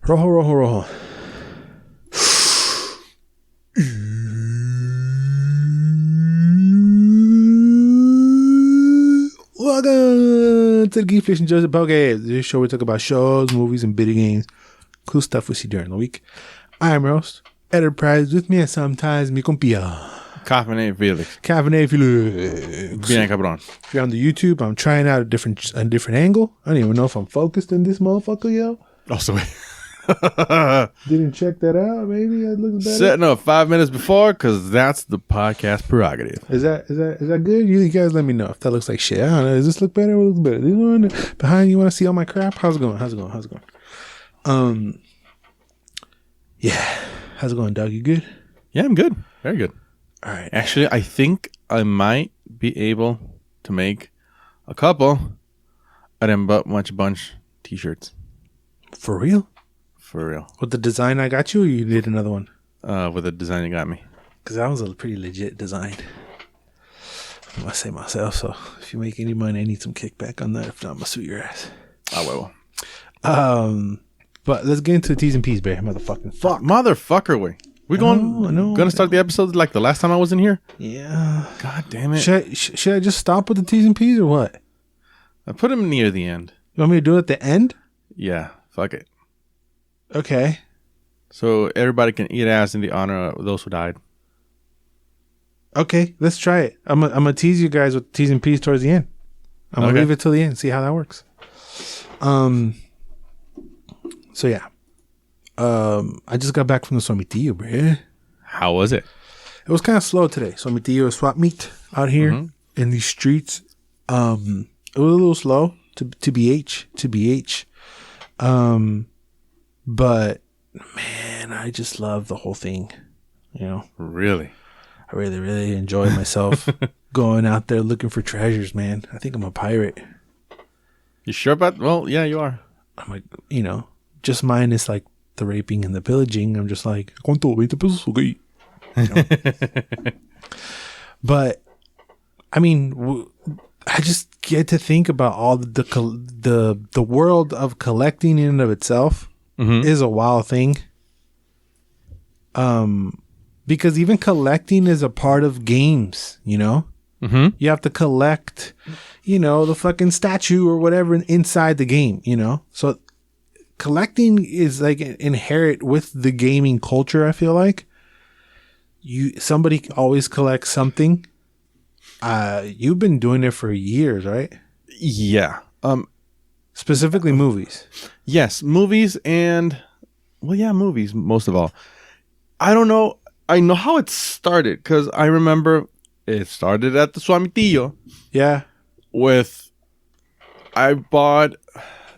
Rojo, rojo, rojo. Welcome to the Geeks, Felix, and Joysticks podcast. This show we talk about shows, movies, and video games. Cool stuff we see during the week. I'm Roast. Enterprise with me, and sometimes mi compia. Caffeinated Felix. Caffeinated Felix. Bien cabrón. If you're on the YouTube, I'm trying out a different angle. I don't even know if I'm focused in this motherfucker, yo. Oh, so Didn't check that out. Maybe it looks better. setting up 5 minutes before, because that's the podcast prerogative. Is that good? You guys let me know if that looks like shit. I don't know. Does this look better or look better? This one behind you want to see all my crap? How's it going? Yeah. How's it going, Doug? You good? Yeah, I'm good. Very good. All right. Actually, I think I might be able to make a couple of them bunch t-shirts. For real? For real. With the design I got you, or you did another one? With the design you got me. Because that was a pretty legit design. I say myself, so if you make any money, I need some kickback on that. If not, I'm going to sue your ass. Oh, well. But let's get into the T's and P's, babe. Motherfucker, we gonna start the episode like the last time I was in here? Yeah. God damn it. Should I just stop with the T's and P's or what? I put him near the end. You want me to do it at the end? Yeah, fuck it. Okay. So everybody can eat ass in the honor of those who died. Okay, let's try it. I'm gonna tease you guys with T's and P's towards the end. I'm gonna leave it till the end, see how that works. So yeah. I just got back from the Swapmeetio, bro. How was it? It was kind of slow today. Swapmeetio is swap meet out here in these streets. It was a little slow to BH. But man, I just love the whole thing. You know, Really? I really, really enjoy myself going out there looking for treasures, man. I think I'm a pirate. You sure about? Well, yeah, you are. I'm like, just minus like the raping and the pillaging. I'm just like, ¿cuánto? 20 pesos? Okay. But I mean, I just get to think about all the world of collecting in and of itself is a wild thing. Because even collecting is a part of games, you have to collect, the fucking statue or whatever inside the game, so collecting is like inherent with the gaming culture. I feel like somebody always collects something. You've been doing it for years, right? Yeah. Specifically movies. Yes, movies and movies most of all. I don't know. I know how it started because I remember it started at the Swapmeetio. Yeah. I bought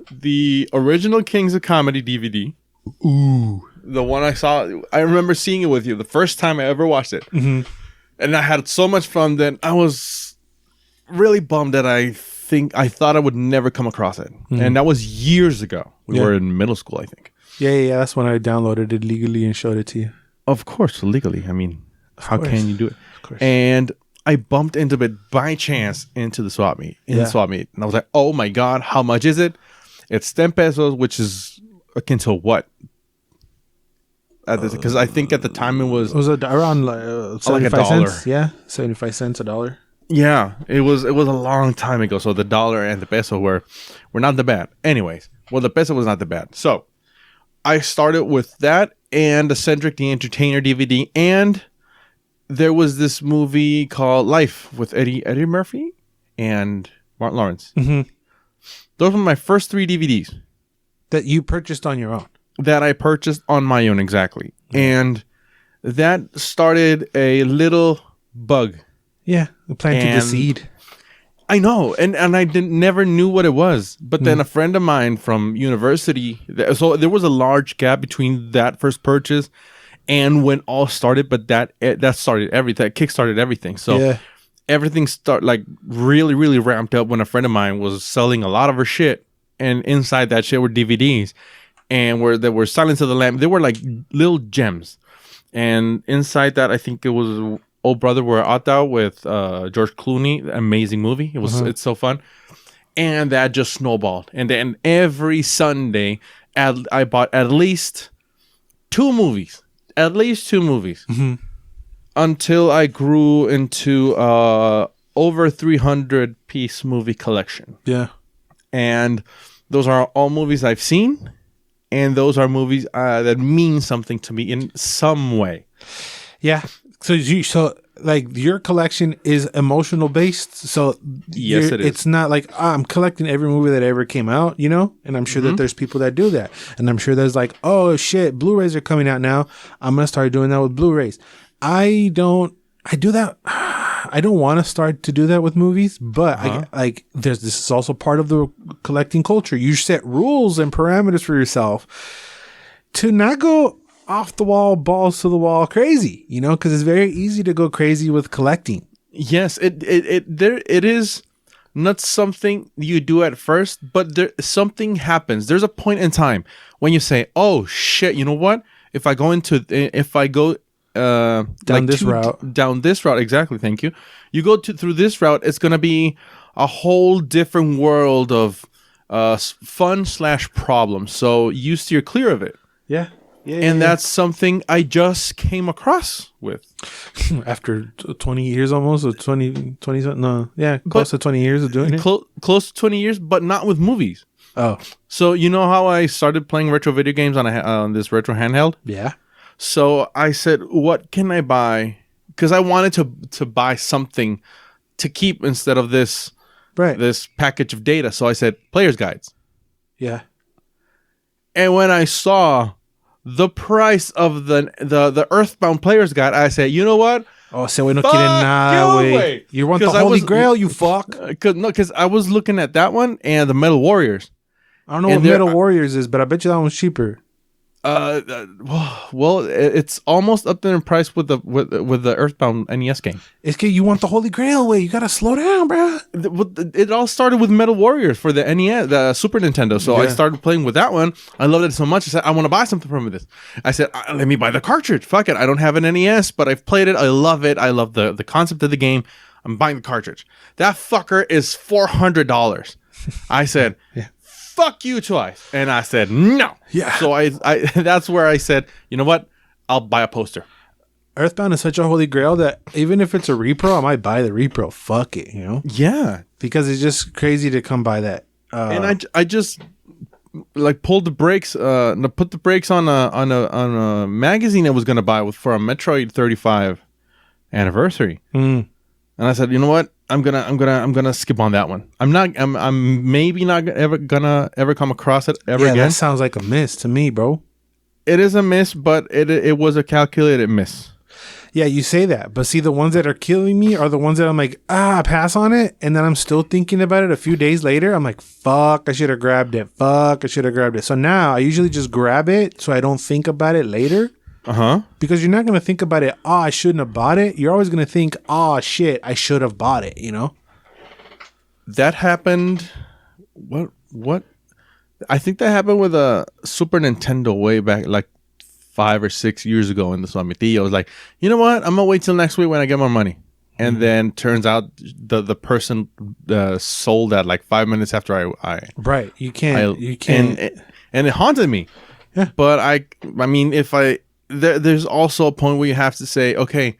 the original Kings of Comedy DVD. Ooh. The one I saw. I remember seeing it with you the first time I ever watched it. Mm-hmm. And I had so much fun that I was really bummed that I thought I would never come across it. Mm-hmm. And that was years ago. We were in middle school, I think. Yeah. That's when I downloaded it legally and showed it to you. Of course, legally. I mean, how can you do it? Of course. And I bumped into it by chance into the swap meet. The swap meet. And I was like, oh my God, how much is it? It's 10 pesos, which is akin to what? Because I think at the time it was around 75 cents. Yeah, 75 cents, $1. Yeah, it was a long time ago. So the dollar and the peso were not that bad. Anyways, the peso was not that bad. So I started with that and the Cedric the Entertainer DVD, and there was this movie called Life with Eddie Murphy and Martin Lawrence. Mm-hmm. Those were my first 3 DVDs that you purchased on your own. That I purchased on my own, exactly. Mm-hmm. And that started a little bug. Yeah, planted the seed. I know, and I never knew what it was. But then a friend of mine from university, so there was a large gap between that first purchase and when all started. But that started everything. That kickstarted everything. So everything really, really ramped up when a friend of mine was selling a lot of her shit, and inside that shit were DVDs, and there were Silence of the Lambs. They were like little gems, and inside that I think it was Old Brother Where Art Thou with George Clooney. Amazing movie. It's so fun. And that just snowballed. And then every Sunday I bought at least 2 movies. At least 2 movies. Mm-hmm. Until I grew into over 300-piece movie collection. Yeah. And those are all movies I've seen. And those are movies that mean something to me in some way. Yeah. So your collection is emotional based. So yes, it is. It's not like I'm collecting every movie that ever came out, you know? And I'm sure that there's people that do that. And I'm sure there's like, oh shit, Blu-rays are coming out now. I'm going to start doing that with Blu-rays. I do that. I don't want to start to do that with movies, but this is also part of the collecting culture. You set rules and parameters for yourself to not go off the wall, balls to the wall crazy, you know, because it's very easy to go crazy with collecting. Yes, it is not something you do at first, but something happens. There's a point in time when you say, "Oh shit, you know what? If I go down this route, exactly. Thank you. You go through this route, it's gonna be a whole different world of fun/problems. So you steer clear of it. Yeah. And that's something I just came across with. After 20 years almost, or 20 no, yeah, close to 20 years of doing it. Close to 20 years, but not with movies. Oh. So you know how I started playing retro video games on this retro handheld? Yeah. So I said, what can I buy? Because I wanted to buy something to keep instead of this package of data. So I said, player's guides. Yeah. And when I saw the price of the Earthbound player's guide, I said, you know what? Oh, se no quiere nada, güey. You want the Holy Grail, you fuck? Because I was looking at that one and the Metal Warriors. I don't know what Metal Warriors is, but I bet you that one's cheaper. Well, it's almost up there in price with the Earthbound NES game. It's because you want the Holy Grail way. You gotta slow down, bro. It all started with Metal Warriors for the NES, the Super Nintendo. So I started playing with that one. I loved it so much. I said, I want to buy something from this. I said, let me buy the cartridge. Fuck it. I don't have an NES, but I've played it. I love it. I love the concept of the game. I'm buying the cartridge. That fucker is $400. I said, yeah. Fuck you twice. And I said, no. Yeah. So I that's where I said, you know what? I'll buy a poster. Earthbound is such a holy grail that even if it's a repro, I might buy the repro. Fuck it, you know? Yeah. Because it's just crazy to come by that. And I just like pulled the brakes, put the brakes on a magazine I was gonna buy for a Metroid 35 anniversary. And I said, you know what? I'm gonna skip on that one. I'm maybe not gonna ever come across it again. That sounds like a miss to me, bro. It is a miss, but it was a calculated miss. Yeah, you say that, but see, the ones that are killing me are the ones that I'm like, pass on it, and then I'm still thinking about it a few days later. I'm like, fuck, I should have grabbed it. Fuck, I should have grabbed it. So now I usually just grab it so I don't think about it later. Because you're not going to think about it, I shouldn't have bought it. You're always going to think, shit, I should have bought it, you know? That happened... What? I think that happened with a Super Nintendo way back, like 5 or 6 years ago in the Swapmeetio. I was like, you know what? I'm going to wait till next week when I get more money. And then turns out the person sold that like 5 minutes after I... Right. You can't... And it haunted me. Yeah. But I mean, if there's also a point where you have to say, okay,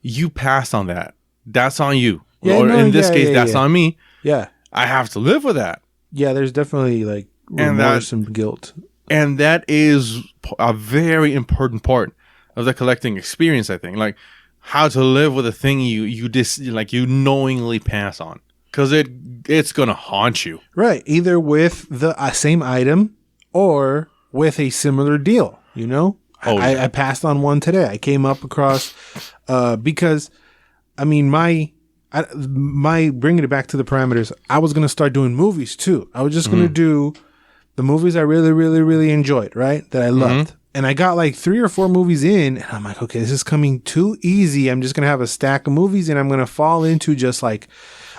you passed on that. That's on you. Yeah, or in this case, that's on me. Yeah. I have to live with that. Yeah, there's definitely like remorse and guilt. And that is a very important part of the collecting experience, I think. Like how to live with a thing you knowingly pass on. Because it's going to haunt you. Right. Either with the same item or with a similar deal, you know? I passed on one today. I came up across because, I mean, my bringing it back to the parameters, I was going to start doing movies too. I was just going to do the movies I really, really, really enjoyed, right? That I loved. And I got like 3 or 4 movies in and I'm like, okay, this is coming too easy. I'm just going to have a stack of movies and I'm going to fall into just like,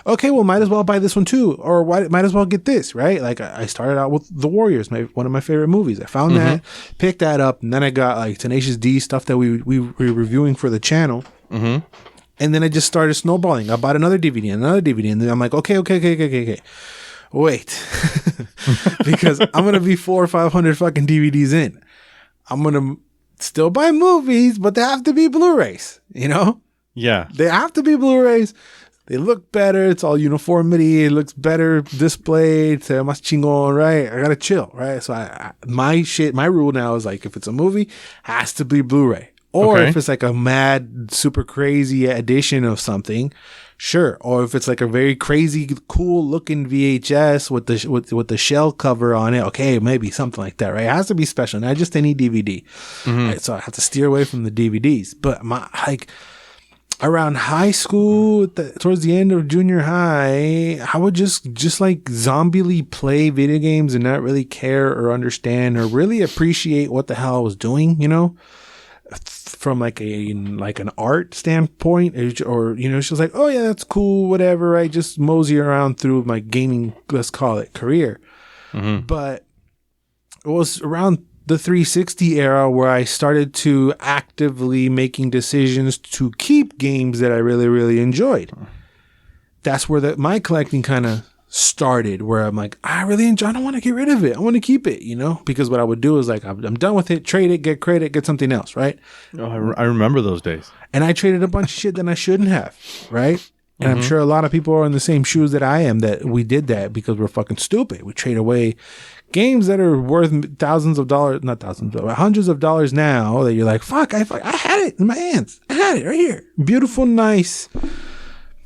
okay, well, might as well buy this one too, or might as well get this, right? Like I started out with The Warriors, one of my favorite movies. I found that, picked that up, and then I got like Tenacious D stuff that we were reviewing for the channel, and then I just started snowballing. I bought another DVD, and then I'm like, okay. wait, because I'm gonna be 400 or 500 fucking DVDs in. I'm gonna still buy movies, but they have to be Blu-rays. You know? Yeah, they have to be Blu-rays. They look better. It's all uniformity. It looks better displayed. It's más chingón, right? I gotta chill, right? So my rule now is like, if it's a movie, has to be Blu-ray. Or if it's like a mad, super crazy edition of something, sure. Or if it's like a very crazy, cool looking VHS with the shell cover on it, okay, maybe something like that, right? It has to be special, not just any DVD. Right? So I have to steer away from the DVDs. But around high school, towards the end of junior high, I would just like zombily play video games and not really care or understand or really appreciate what the hell I was doing, you know, from like an art standpoint, or, you know, she was like, oh yeah, that's cool, whatever. I just mosey around through my gaming, let's call it, career. But it was around the 360 era where I started to actively making decisions to keep games that I really, really enjoyed. That's where my collecting kind of started, where I'm like, I really enjoy, I don't want to get rid of it. I want to keep it, you know, because what I would do is like, I'm done with it, trade it, get credit, get something else, right? Oh, I remember those days. And I traded a bunch of shit that I shouldn't have, right? And I'm sure a lot of people are in the same shoes that I am, that we did that because we're fucking stupid. We trade away games that are worth thousands of dollars, not thousands, but hundreds of dollars now, that you're like, fuck, I had it in my hands. I had it right here. Beautiful, nice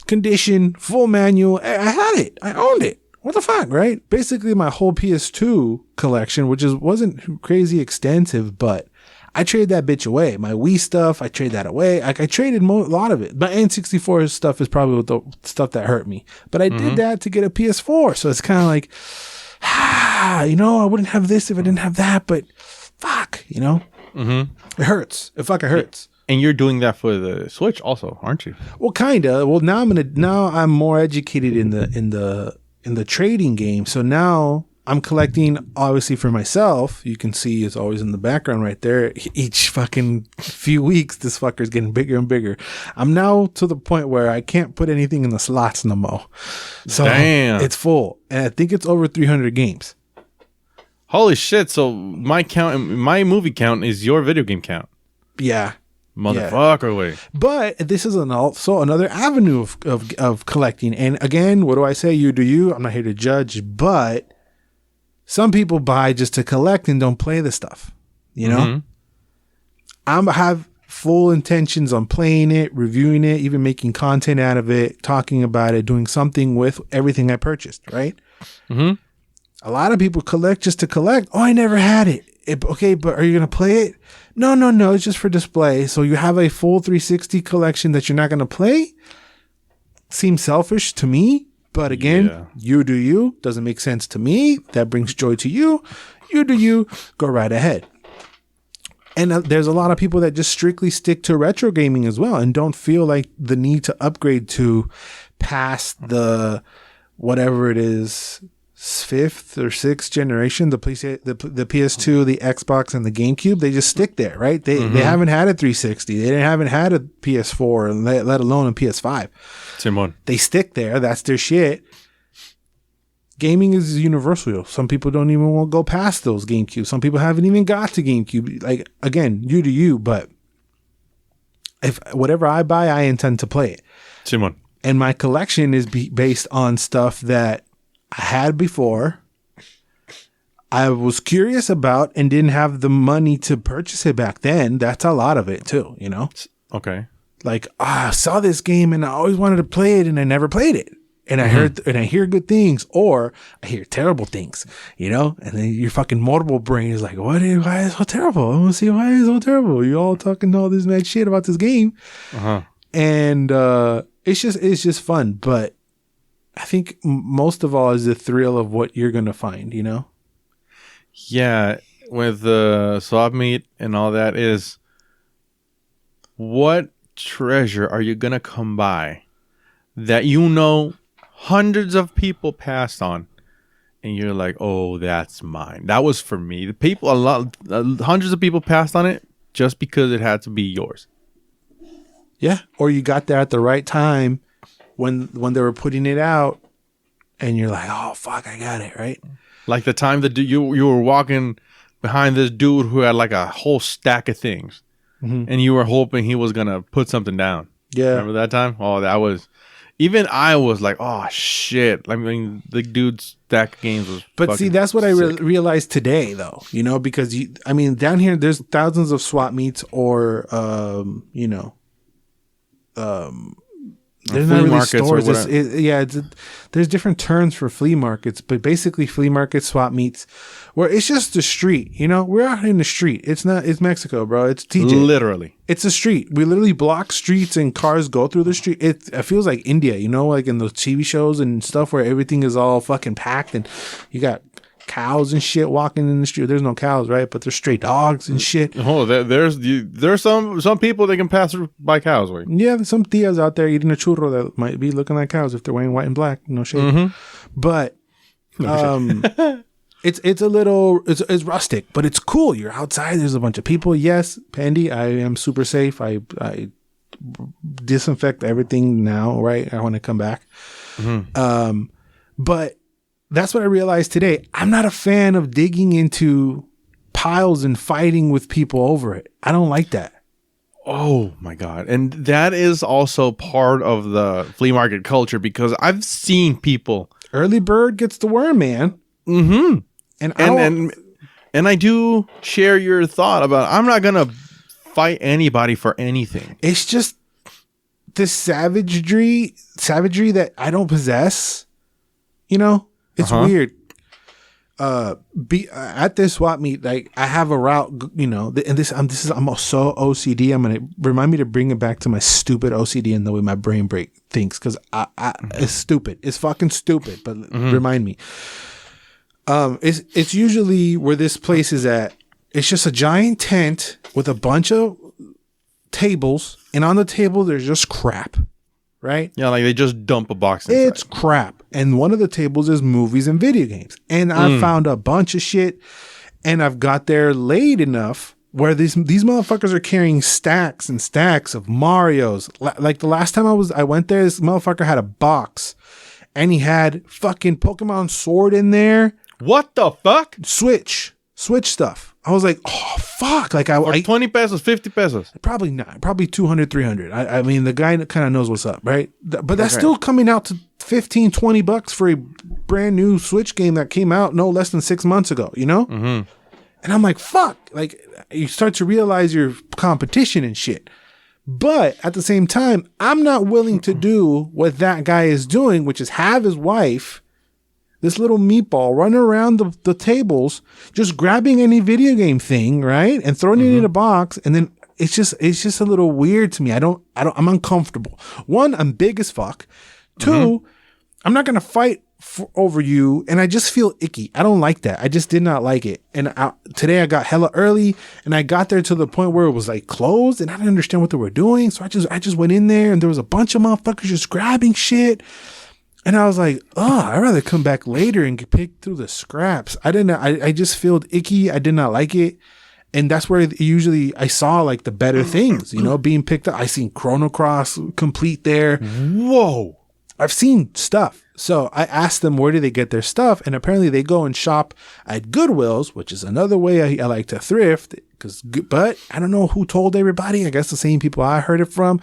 condition, full manual. I had it. I owned it. What the fuck, right? Basically, my whole PS2 collection, which wasn't crazy extensive, but I traded that bitch away. My Wii stuff, I traded that away. I traded a lot of it. My N64 stuff is probably the stuff that hurt me. But I did that to get a PS4. So it's kind of like, you know, I wouldn't have this if I didn't have that, but fuck, you know? It hurts. It fucking hurts. And you're doing that for the Switch also, aren't you? Well, kinda. Well, now I'm more educated in the trading game. So now I'm collecting, obviously, for myself. You can see it's always in the background right there. Each fucking few weeks, this fucker's getting bigger and bigger. I'm now to the point where I can't put anything in the slots no more. So it's full. And I think it's over 300 games. Holy shit. So my movie count is your video game count. Yeah. Motherfucker, wait. But this is also another avenue of collecting. And again, what do I say? You do you. I'm not here to judge, but some people buy just to collect and don't play the stuff. You know? I have full intentions on playing it, reviewing it, even making content out of it, talking about it, doing something with everything I purchased, right? A lot of people collect just to collect. Oh, I never had it. Okay, but are you going to play it? No, it's just for display. So you have a full 360 collection that you're not going to play? Seems selfish to me. But again, you do you. Doesn't make sense to me. That brings joy to you. You do you. Go right ahead. And there's a lot of people that just strictly stick to retro gaming as well and don't feel like the need to upgrade to past the whatever it is, fifth or sixth generation, the PS2, the Xbox, and the GameCube. They just stick there, right? They haven't had a 360. They haven't had a PS4, let alone a PS5. Simon. They stick there. That's their shit. Gaming is universal. Some people don't even want to go past those GameCube. Some people haven't even got to GameCube. Like, again, you do you, but if whatever I buy, I intend to play it. Simon. And my collection is based on stuff that I had before, I was curious about, and didn't have the money to purchase it back then. That's a lot of it too, you know? Okay. Like, I saw this game and I always wanted to play it and I never played it. And I hear good things, or I hear terrible things, you know? And then your fucking multiple brain is like, why is it so terrible? I want to see why it's so terrible. You all talking all this mad shit about this game. And it's just fun, but I think most of all is the thrill of what you're going to find, you know? Yeah, with the swap meet and all that, is what treasure are you going to come by that you know hundreds of people passed on, and you're like, oh, that's mine. That was for me. The people, hundreds of people passed on it just because it had to be yours. Yeah, or you got there at the right time when they were putting it out, and you're like, oh fuck, I got it, right? Like the time that you were walking behind this dude who had like a whole stack of things, and you were hoping he was gonna put something down. Yeah, remember that time? Oh, that was. Even I was like, oh shit! I mean, the dude's stack of games was. But see, that's what I realized today, though. You know, because down here there's thousands of swap meets or there's not really stores. There's different terms for flea markets, but basically flea markets, swap meets, where it's just the street. You know, we're out in the street. It's Mexico, bro. It's TJ. Literally, it's a street. We literally block streets and cars go through the street. It feels like India, you know, like in those TV shows and stuff where everything is all fucking packed and you got cows and shit walking in the street. There's no cows, right? But there's stray dogs and shit. Oh, there's some people that can pass by cows. Wait. Yeah, there's some tias out there eating a churro that might be looking like cows if they're wearing white and black. No shade. But it's a little it's rustic, but it's cool. You're outside. There's a bunch of people. Yes, Pandy, I am super safe. I disinfect everything now. Right, I want to come back. But that's what I realized today. I'm not a fan of digging into piles and fighting with people over it. I don't like that. Oh my God. And that is also part of the flea market culture because I've seen people. Early bird gets the worm, man. Mm-hmm. And I do share your thought about I'm not going to fight anybody for anything. It's just this savagery that I don't possess, you know? It's weird. At this swap meet, like I have a route, you know, and I'm so OCD. I'm gonna remind me to bring it back to my stupid OCD and the way my brain thinks because it's stupid. It's fucking stupid. But remind me. It's usually where this place is at. It's just a giant tent with a bunch of tables, and on the table there's just crap. Right? Yeah, like they just dump a box inside. It's crap. And one of the tables is movies and video games. And I found a bunch of shit. And I've got there late enough where these motherfuckers are carrying stacks and stacks of Marios. Like the last time I went there, this motherfucker had a box. And he had fucking Pokemon Sword in there. What the fuck? Switch stuff. I was like, oh, fuck. Like For 20 pesos, 50 pesos. Probably not. Probably 200, 300. I mean, the guy kind of knows what's up, right? But that's still coming out to 15, 20 bucks for a brand new Switch game that came out no less than 6 months ago, you know? And I'm like, fuck. Like, you start to realize your competition and shit. But at the same time, I'm not willing to do what that guy is doing, which is have his wife, this little meatball, running around the tables, just grabbing any video game thing, right, and throwing it in a box, and then it's just a little weird to me. I'm uncomfortable. One, I'm big as fuck. Two, I'm not gonna fight over you, and I just feel icky. I don't like that. I just did not like it. And today I got hella early, and I got there to the point where it was like closed, and I didn't understand what they were doing. So I just went in there, and there was a bunch of motherfuckers just grabbing shit. And I was like, oh, I'd rather come back later and pick through the scraps. I just felt icky. I did not like it. And that's where usually I saw like the better things, you know, being picked up. I seen Chrono Cross complete there. Whoa. I've seen stuff. So I asked them, where do they get their stuff? And apparently they go and shop at Goodwills, which is another way I like to thrift. But I don't know who told everybody. I guess the same people I heard it from.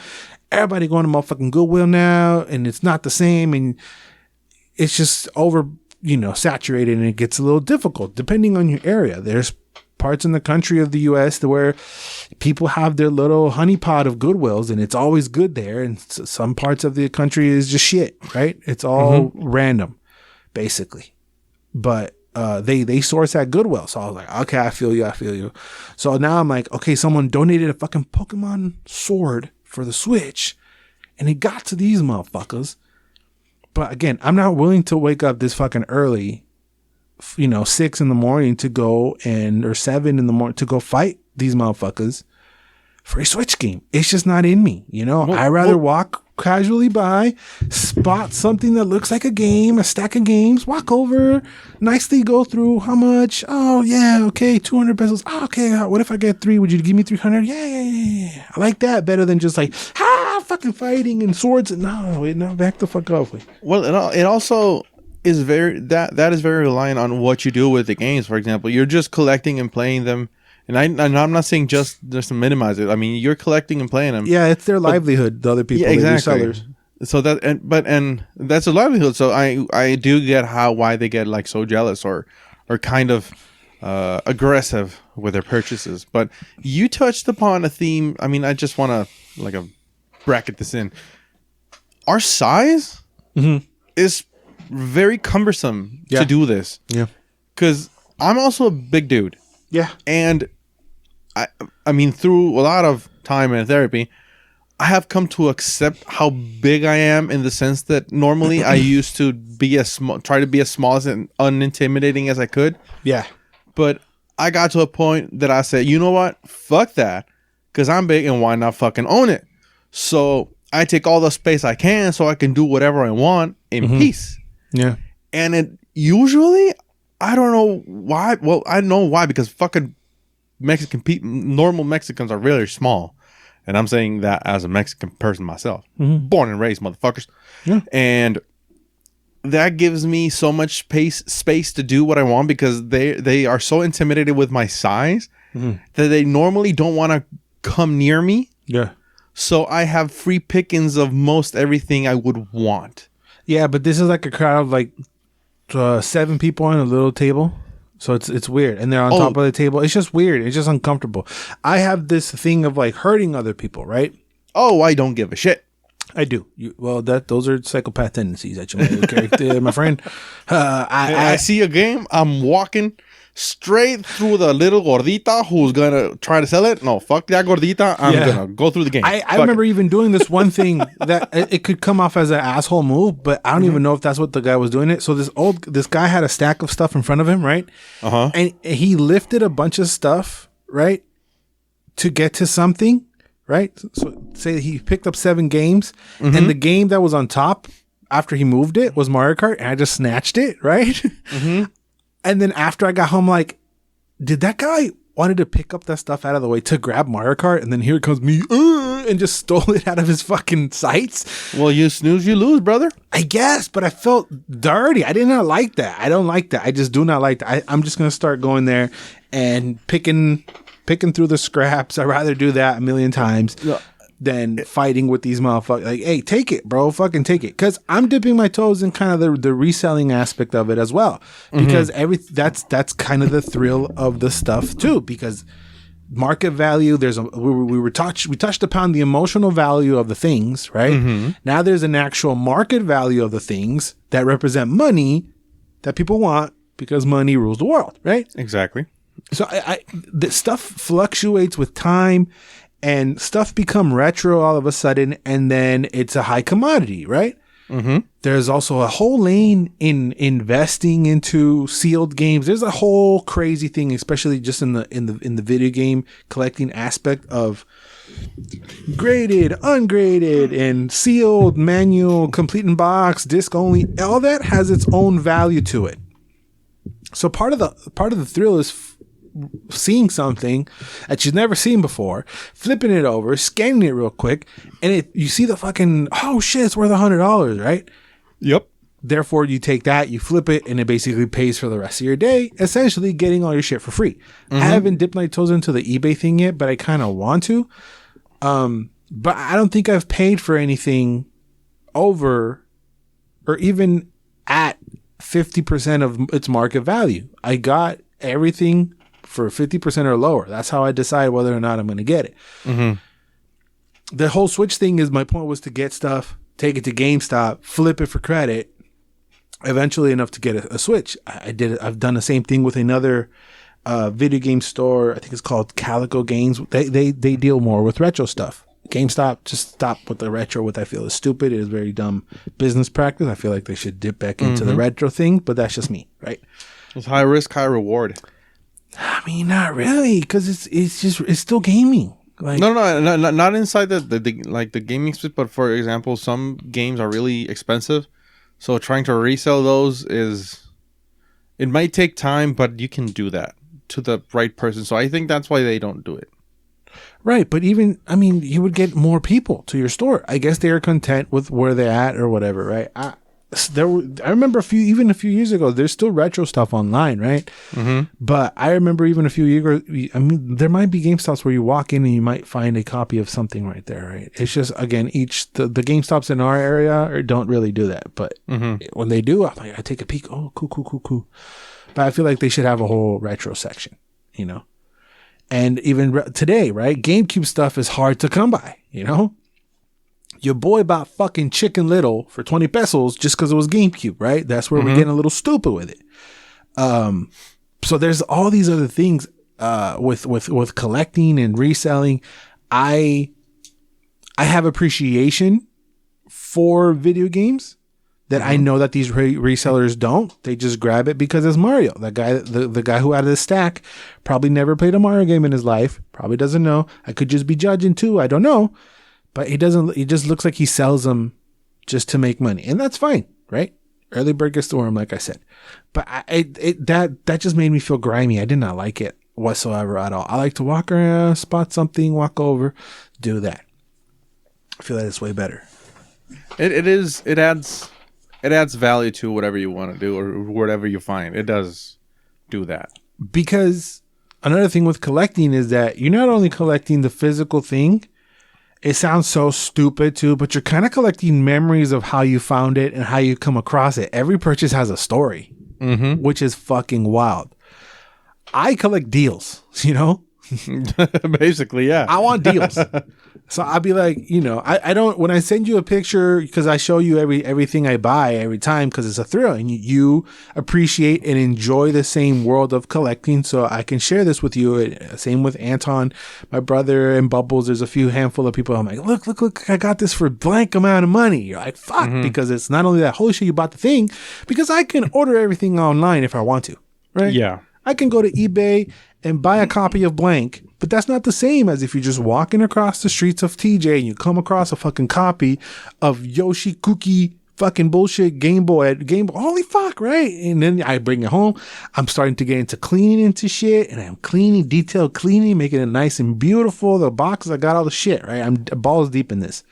Everybody going to motherfucking Goodwill now, and it's not the same, and it's just over, you know, saturated, and it gets a little difficult depending on your area. There's parts in the country of the U.S. where people have their little honeypot of Goodwills, and it's always good there, and some parts of the country is just shit, right? It's all random, basically. But they source at Goodwill, so I was like, okay, I feel you. So now I'm like, okay, someone donated a fucking Pokemon Sword for the Switch, and it got to these motherfuckers. But again, I'm not willing to wake up this fucking early, you know, 6 a.m. to go or 7 a.m. to go fight these motherfuckers for a Switch game. It's just not in me, you know. I'd rather walk casually by, spot something that looks like a game, a stack of games, walk over, nicely go through. How much? Oh yeah, okay, 200 pesos. Oh, okay, what if I get 3? Would you give me 300? Yeah. I like that better than just like fucking fighting and swords. No, back the fuck off. Well, it also is that is very reliant on what you do with the games. For example, you're just collecting and playing them, and I'm not saying just to minimize it. I mean, you're collecting and playing them. Yeah, it's their livelihood. The other people, exactly. Sellers. So that and that's a livelihood. So I do get why they get like so jealous or kind of aggressive with their purchases. But you touched upon a theme. I mean, I just want to bracket this in. Our size is very cumbersome to do this. Yeah. Because I'm also a big dude. Yeah. And I mean, through a lot of time and therapy, I have come to accept how big I am, in the sense that normally I used to be try to be as small and unintimidating as I could. Yeah. But I got to a point that I said, you know what? Fuck that. Because I'm big, and why not fucking own it? So I take all the space I can so I can do whatever I want in peace. Yeah. And it usually, I don't know why. Well, I know why, because fucking normal Mexicans are really small. And I'm saying that as a Mexican person myself. Born and raised, motherfuckers. Yeah. And that gives me so much space to do what I want, because they are so intimidated with my size that they normally don't want to come near me. Yeah. So I have free pickings of most everything I would want. Yeah, but this is like a crowd of like 7 people on a little table. So it's weird. And they're on top of the table. It's just weird. It's just uncomfortable. I have this thing of like hurting other people, right? Oh, I don't give a shit. I do. Those are psychopath tendencies that you might character, my friend. I see a game. I'm walking straight through the little gordita who's gonna try to sell it. No, fuck that gordita. I'm gonna go through the game. I remember even doing this one thing that it could come off as an asshole move, but I don't even know if that's what the guy was doing it. So this guy had a stack of stuff in front of him, right? And he lifted a bunch of stuff, right, to get to something, right? So say he picked up 7 games, and the game that was on top after he moved it was Mario Kart, and I just snatched it, right? And then after I got home, like, did that guy wanted to pick up that stuff out of the way to grab Mario Kart, and then here comes me and just stole it out of his fucking sights? Well, you snooze, you lose, brother. I guess, but I felt dirty. I did not like that. I don't like that. I just do not like that. I'm just going to start going there and picking through the scraps. I'd rather do that a million times than fighting with these motherfuckers. Like, hey, take it, bro. Fucking take it. Because I'm dipping my toes in kind of the reselling aspect of it as well. Because that's kind of the thrill of the stuff too. Because market value, we touched upon the emotional value of the things, right? Now there's an actual market value of the things that represent money that people want, because money rules the world, right? Exactly. So the stuff fluctuates with time, and stuff become retro all of a sudden, and then it's a high commodity, right? There's also a whole lane in investing into sealed games. There's a whole crazy thing, especially just in the video game collecting aspect of graded, ungraded, and sealed, manual, complete in box, disc only. All that has its own value to it. So part of the thrill is seeing something that you've never seen before, flipping it over, scanning it real quick, and you see the fucking, oh shit, it's worth $100, right? Yep. Therefore, you take that, you flip it, and it basically pays for the rest of your day, essentially getting all your shit for free. I haven't dipped my toes into the eBay thing yet, but I kind of want to. But I don't think I've paid for anything over or even at 50% of its market value. I got everything for 50% or lower. That's how I decide whether or not I'm going to get it. The whole Switch thing is, my point was to get stuff, take it to GameStop, flip it for credit, eventually enough to get a Switch. I've done the same thing with another video game store. I think it's called Calico Games. They deal more with retro stuff. GameStop, just stop with the retro, what I feel is stupid. It is very dumb business practice. I feel like they should dip back into the retro thing, but that's just me, right? It's high risk, high reward. I mean, not really, because it's still gaming. Like, no, not inside the gaming space. But for example, some games are really expensive, so trying to resell those it might take time, but you can do that to the right person. So I think that's why they don't do it. Right, but even, I mean, you would get more people to your store. I guess they are content with where they're at or whatever, right? I remember a few years ago, there's still retro stuff online, right? But I remember even a few years ago, I mean, there might be GameStops where you walk in and you might find a copy of something right there, right? It's just, again, the GameStops in our area don't really do that. But when they do, I'm like, I take a peek. Oh, cool. But I feel like they should have a whole retro section, you know? And even today, right? GameCube stuff is hard to come by, you know? Your boy bought fucking Chicken Little for 20 pesos just because it was GameCube, right? That's where we're getting a little stupid with it. So there's all these other things with collecting and reselling. I have appreciation for video games that I know that these resellers don't. They just grab it because it's Mario. That guy, the guy who out of the stack probably never played a Mario game in his life. Probably doesn't know. I could just be judging too. I don't know. But he just looks like he sells them just to make money. And that's fine, right? Early bird gets the worm, like I said. But that just made me feel grimy. I did not like it whatsoever at all. I like to walk around, spot something, walk over, do that. I feel that it's way better. It adds value to whatever you want to do or whatever you find. It does do that. Because another thing with collecting is that you're not only collecting the physical thing. It sounds so stupid too, but you're kind of collecting memories of how you found it and how you come across it. Every purchase has a story, which is fucking wild. I collect deals, you know? Basically, yeah. I want deals. So I'll be like, you know, I don't, when I send you a picture, because I show you everything I buy every time because it's a thrill and you appreciate and enjoy the same world of collecting. So I can share this with you. Same with Anton, my brother, and Bubbles. There's a few handful of people. I'm like, look, I got this for blank amount of money. You're like, fuck, because it's not only that, holy shit, you bought the thing, because I can order everything online if I want to, right? Yeah. I can go to eBay and buy a copy of blank, but that's not the same as if you're just walking across the streets of TJ and you come across a fucking copy of Yoshi Cookie fucking bullshit Game Boy. Holy fuck, right? And then I bring it home. I'm starting to get into cleaning into shit, and I'm detailed cleaning, making it nice and beautiful. The boxes, I got all the shit, right? I'm balls deep in this.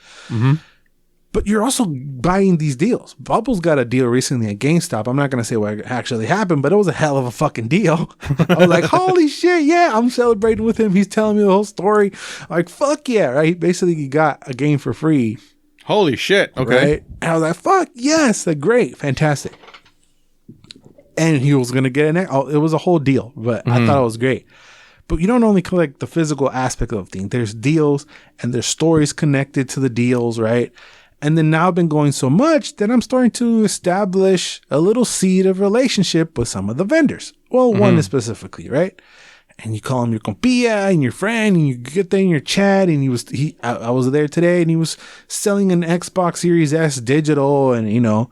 But you're also buying these deals. Bubbles got a deal recently at GameStop. I'm not going to say what actually happened, but it was a hell of a fucking deal. I was like, holy shit, yeah, I'm celebrating with him. He's telling me the whole story. Like, fuck yeah, right? Basically, he got a game for free. Holy shit, okay. Right? And I was like, fuck, yes, like, great, fantastic. And he was going to get it was a whole deal, but I thought it was great. But you don't only collect the physical aspect of things. There's deals, and there's stories connected to the deals, right? And then now I've been going so much that I'm starting to establish a little seed of relationship with some of the vendors. Well, one specifically, right? And you call him your compilla and your friend, and you get there in your chat, and I was there today, and he was selling an Xbox Series S digital, and you know,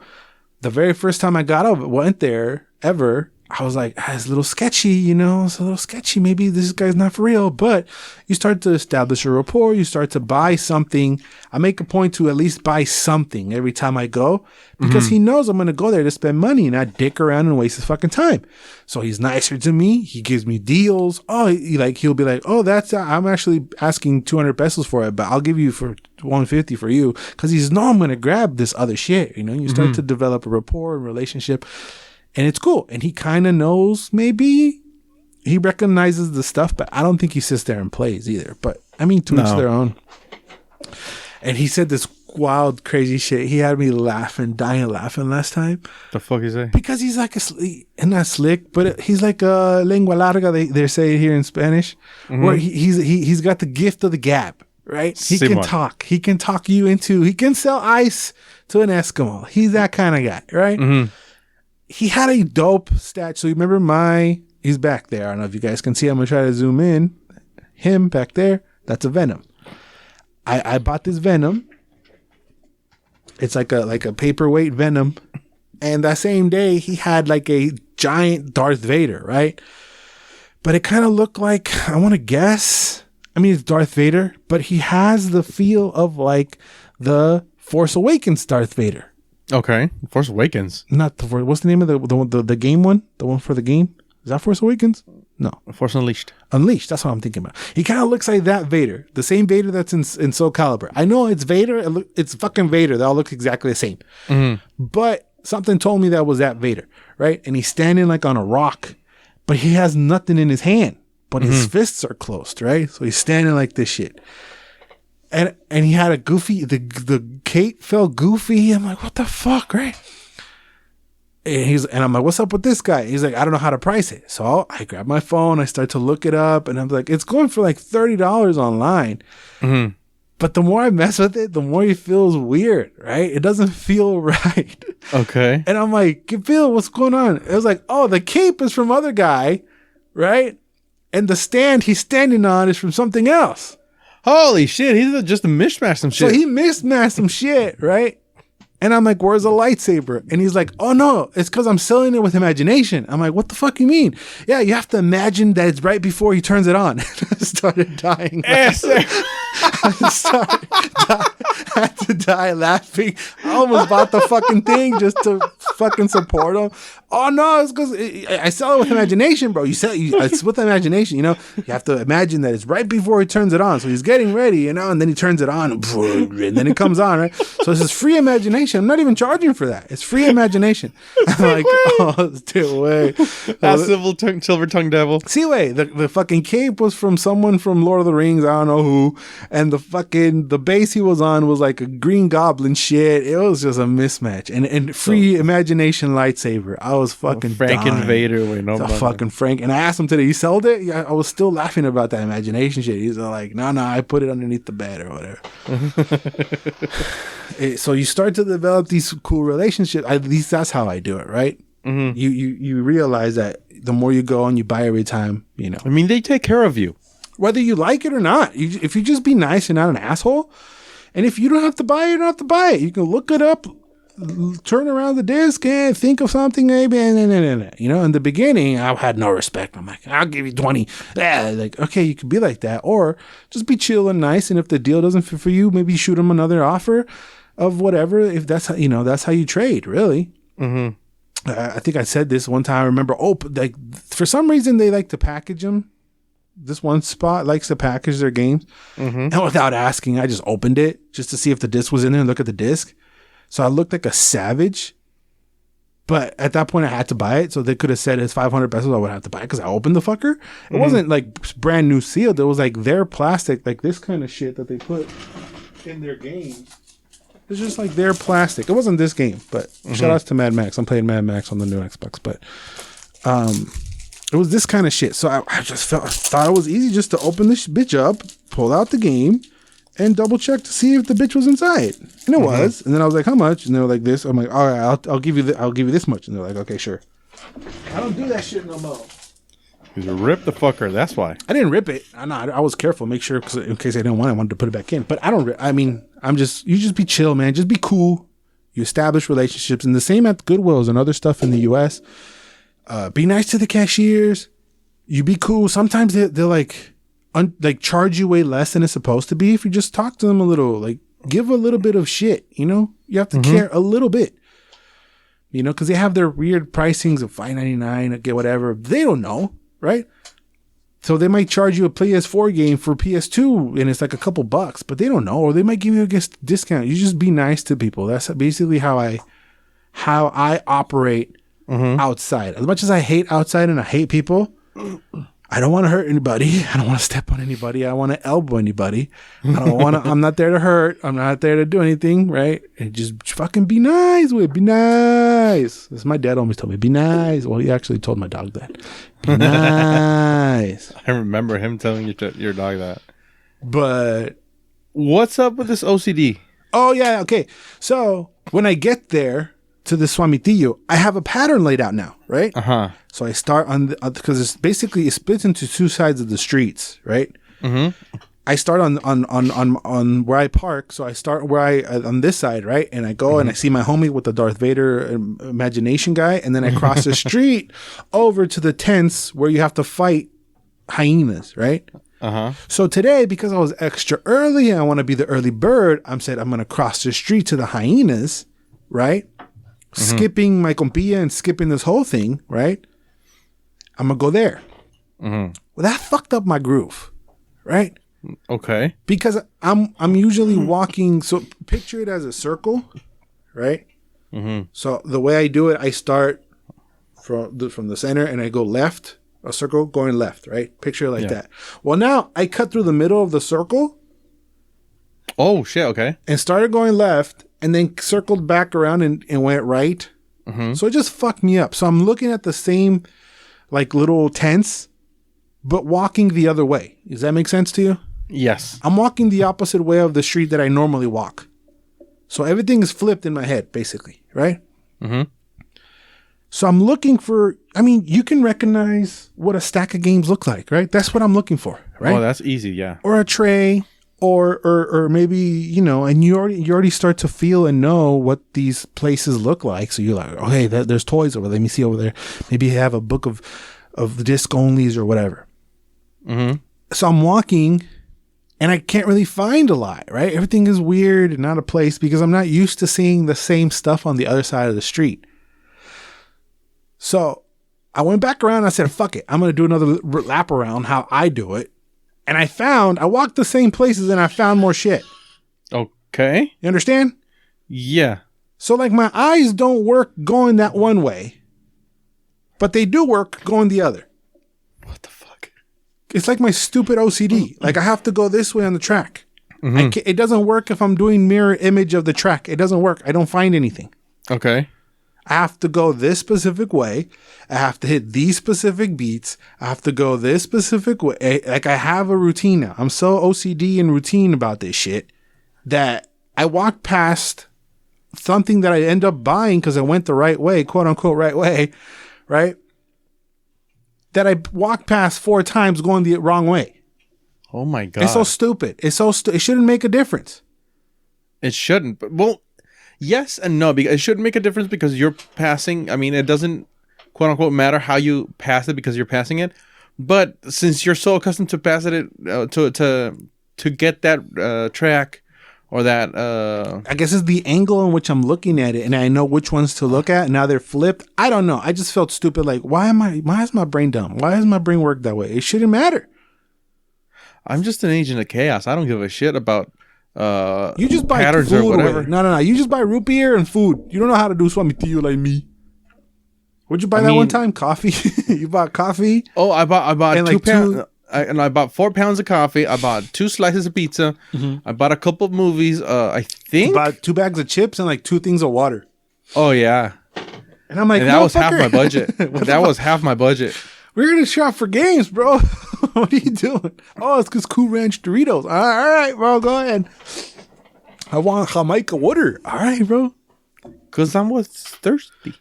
the very first time I went there ever, I was like, it's a little sketchy, you know, it's a little sketchy. Maybe this guy's not for real, but you start to establish a rapport. You start to buy something. I make a point to at least buy something every time I go because he knows I'm going to go there to spend money and not dick around and waste his fucking time. So he's nicer to me. He gives me deals. Oh, he'll be like, oh, I'm actually asking 200 pesos for it, but I'll give you for 150 for you. Cause he's I'm going to grab this other shit. You know, you start to develop a rapport and relationship. And it's cool. And he kind of knows, maybe he recognizes the stuff, but I don't think he sits there and plays either. But I mean, to each their own. And he said this wild, crazy shit. He had me dying laughing last time. The fuck is that? Because he's like not slick, but he's like a lengua larga, they say it here in Spanish, where he's got the gift of the gab, right? He can talk. He can talk you into, he can sell ice to an Eskimo. He's that kind of guy, right? He had a dope stat. So you remember he's back there. I don't know if you guys can see. I'm going to try to zoom in. Him back there. That's a Venom. I bought this Venom. It's like a paperweight Venom. And that same day, he had like a giant Darth Vader, right? But it kind of looked like, I want to guess. I mean, it's Darth Vader, but he has the feel of like the Force Awakens Darth Vader. Okay, Force Awakens. Not the Force. What's the name of the game one? The one for the game? Is that Force Awakens? No. Force Unleashed. Unleashed. That's what I'm thinking about. He kind of looks like that Vader, the same Vader that's in Soul Calibur. I know it's Vader. It's fucking Vader. They all look exactly the same. But something told me that was that Vader, right? And he's standing like on a rock, but he has nothing in his hand, but his fists are closed, right? So he's standing like this shit. And he had a goofy, the cape felt goofy. I'm like, what the fuck, right? And I'm like, what's up with this guy? He's like, I don't know how to price it. So I grab my phone, I start to look it up, and I'm like, it's going for like $30 online. Mm-hmm. But the more I mess with it, the more it feels weird, right? It doesn't feel right. Okay. And I'm like, Phil, what's going on? It was like, oh, the cape is from other guy, right? And the stand he's standing on is from something else. Holy shit, he's just a mishmash some shit. So he mismatched some shit, right? And I'm like, where's the lightsaber? And he's like, oh no, it's because I'm selling it with imagination. I'm like, what the fuck you mean? Yeah, you have to imagine that it's right before he turns it on. I started dying. I had to die laughing. I almost bought the fucking thing just to fucking support him. Oh no, it's because I sell it with imagination, bro. It's with imagination, you know. You have to imagine that it's right before he turns it on. So he's getting ready, you know, and then he turns it on, and then it comes on, right? So this is free imagination. I'm not even charging for that. It's free imagination. I'm like, oh, still way. Silver tongue devil. See, wait, the fucking cape was from someone from Lord of the Rings. I don't know who. And the base he was on was like a Green Goblin shit. It was just a mismatch. And free imagination lightsaber. I was fucking Frank dying. and Vader. Wait, no, fucking Frank. And I asked him today, you sold it? Yeah, I was still laughing about that imagination shit. He's like, no, I put it underneath the bed or whatever. So you start to develop these cool relationships. At least that's how I do it, right? Mm-hmm. You realize that the more you go and you buy every time, you know. I mean, they take care of you. Whether you like it or not. If you just be nice and not an asshole, and if you don't have to buy it, you don't have to buy it. You can look it up, turn around the disc and think of something maybe, and you know, in the beginning, I had no respect. I'm like, I'll give you 20. Yeah, like, okay, you can be like that. Or just be chill and nice, and if the deal doesn't fit for you, maybe shoot them another offer of whatever, if that's how, you know, that's how you trade, really. Mm-hmm. I think I said this one time. I remember, like, for some reason, they like to package them. This one spot likes to package their games. Mm-hmm. And without asking, I just opened it just to see if the disc was in there and look at the disc. So I looked like a savage. But at that point, I had to buy it. So they could have said it's 500 pesos. I would have to buy it because I opened the fucker. It wasn't like brand new sealed. It was like their plastic, like this kind of shit that they put in their games. It's just like their plastic. It wasn't this game, but shout outs to Mad Max. I'm playing Mad Max on the new Xbox. But it was this kind of shit. So I just thought it was easy just to open this bitch up, pull out the game, and double check to see if the bitch was inside. And it was. And then I was like, how much? And they were like this. I'm like, all right, I'll give you this much. And they're like, okay, sure. I don't do that shit no more. You ripped the fucker. That's why. I didn't rip it. I was careful. Make sure, because in case I didn't want it, I wanted to put it back in. But I don't rip. I mean, you just be chill, man. Just be cool. You establish relationships. And the same at Goodwills and other stuff in the U.S. Be nice to the cashiers. You be cool. Sometimes they'll like charge you way less than it's supposed to be if you just talk to them a little. Like, give a little bit of shit, you know? You have to care a little bit. You know, because they have their weird pricings of $5.99, get whatever. They don't know, right? So they might charge you a PS4 game for PS2 and it's like a couple bucks, but they don't know. Or they might give you a discount. You just be nice to people. That's basically how I operate outside. As much as I hate outside and I hate people, I don't want to hurt anybody. I don't want to step on anybody. I want to elbow anybody. I'm not there to hurt. I'm not there to do anything, right? And just fucking be nice with it. Be nice. This my dad always told me, be nice. Well, he actually told my dog that. Be nice. I remember him telling your dog that. But what's up with this OCD? Oh, yeah. Okay. So when I get there to the Swapmeetio, I have a pattern laid out now, right? Uh-huh. So I start on because it splits into two sides of the streets, right? Mm-hmm. I start on where I park, so I start on this side, right? And I go and I see my homie with the Darth Vader imagination guy, and then I cross the street over to the tents where you have to fight hyenas, right? Uh-huh. So today, because I was extra early and I want to be the early bird, I'm going to cross the street to the hyenas, right? Skipping my compilla and skipping this whole thing, right? I'm gonna go there. Well, that fucked up my groove, right? Okay. Because I'm usually walking. So picture it as a circle, right? So the way I do it, I start from the center and I go left, a circle going left, right? Picture it like that. Well, now I cut through the middle of the circle. Oh, shit, okay. And started going left and then circled back around and went right. So it just fucked me up. So I'm looking at the same like little tents, but walking the other way. Does that make sense to you? Yes. I'm walking the opposite way of the street that I normally walk. So everything is flipped in my head, basically, right? So I'm looking for, I mean, you can recognize what a stack of games look like, right? That's what I'm looking for, right? Oh, that's easy, yeah. Or a tray, or maybe, you know, and you already start to feel and know what these places look like. So you're like, oh, hey, there's toys over there. Let me see over there. Maybe you have a book of the disc onlys or whatever. So I'm walking and I can't really find a lot, right? Everything is weird and out of place because I'm not used to seeing the same stuff on the other side of the street. So I went back around and I said, fuck it. I'm going to do another lap around how I do it. And I walked the same places and I found more shit. Okay. You understand? Yeah. So like my eyes don't work going that one way, but they do work going the other. What the fuck? It's like my stupid OCD. Like I have to go this way on the track. It doesn't work if I'm doing mirror image of the track. It doesn't work. I don't find anything. Okay. I have to go this specific way. I have to hit these specific beats. I have to go this specific way. Like I have a routine now. I'm so OCD and routine about this shit that I walk past something that I end up buying because I went the right way, quote unquote right way, right? That I walked past 4 times going the wrong way. Oh my God. It's so stupid. It shouldn't make a difference. It shouldn't. But, well, yes and no, because it shouldn't make a difference because you're passing. I mean, it doesn't, quote unquote, matter how you pass it because you're passing it. But since you're so accustomed to pass it to get that track or that, I guess it's the angle in which I'm looking at it, and I know which ones to look at. Now they're flipped. I don't know. I just felt stupid. Like, why is my brain dumb? Why does my brain work that way? It shouldn't matter. I'm just an agent of chaos. I don't give a shit about. You just buy patterns food or whatever. No. You just buy root beer and food. You don't know how to do Swapmeetio like me. What'd you buy one time? Coffee. You bought coffee. Oh, I bought and 2 like pounds. I bought 4 pounds of coffee. I bought 2 slices of pizza. I bought a couple of movies. I think you bought 2 bags of chips and like 2 things of water. Oh yeah. And I'm like, and that was half my budget. That was half my budget. We're gonna shop for games, bro. What are you doing? Oh, it's because Cool Ranch Doritos. All right, bro, go ahead. I want Jamaica water. All right, bro. Because I was thirsty.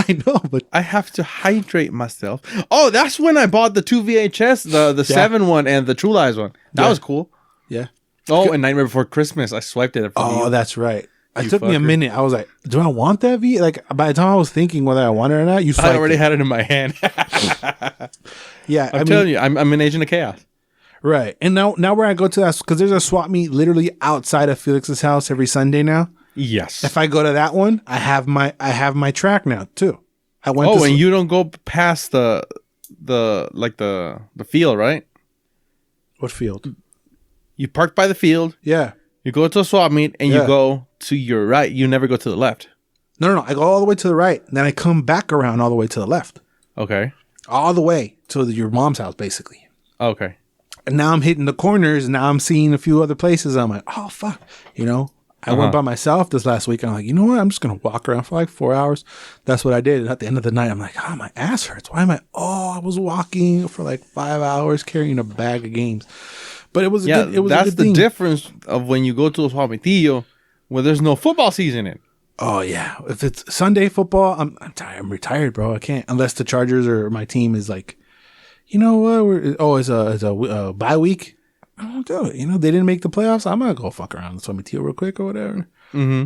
I know, but I have to hydrate myself. Oh, that's when I bought the 2 VHS, the 7 one and the True Lies one. That was cool. Yeah. Oh, and Nightmare Before Christmas, I swiped it. Oh, that's right. It took me a minute. I was like, do I want that V? Like, by the time I was thinking whether I wanted it or not, I already had it in my hand. Yeah. I'm telling you, I'm an agent of chaos. Right. And now where I go to that, because there's a swap meet literally outside of Felix's house every Sunday now. Yes. If I go to that one, I have my track now too. I went. Oh, and you don't go past the field, right? What field? You park by the field. Yeah. You go to a swap meet and you go to your right. You never go to the left. No. I go all the way to the right, and then I come back around all the way to the left. Okay. All the way to your mom's house, basically. Okay. And now I'm hitting the corners, and now I'm seeing a few other places. I'm like, oh fuck, I went by myself this last week. And I'm like, you know what? I'm just gonna walk around for like 4 hours. That's what I did. And at the end of the night, I'm like, oh, my ass hurts. Why am I? Oh, I was walking for like 5 hours carrying a bag of games. But it was that's the difference of when you go to a Swapmeetio where there's no football season in. Oh yeah, if it's Sunday football, I'm tired. I'm retired, bro. I can't unless the Chargers or my team is like, you know what? It's a bye week. I won't do it. They didn't make the playoffs. I'm gonna go fuck around with Swapmeetio real quick or whatever. Mm-hmm.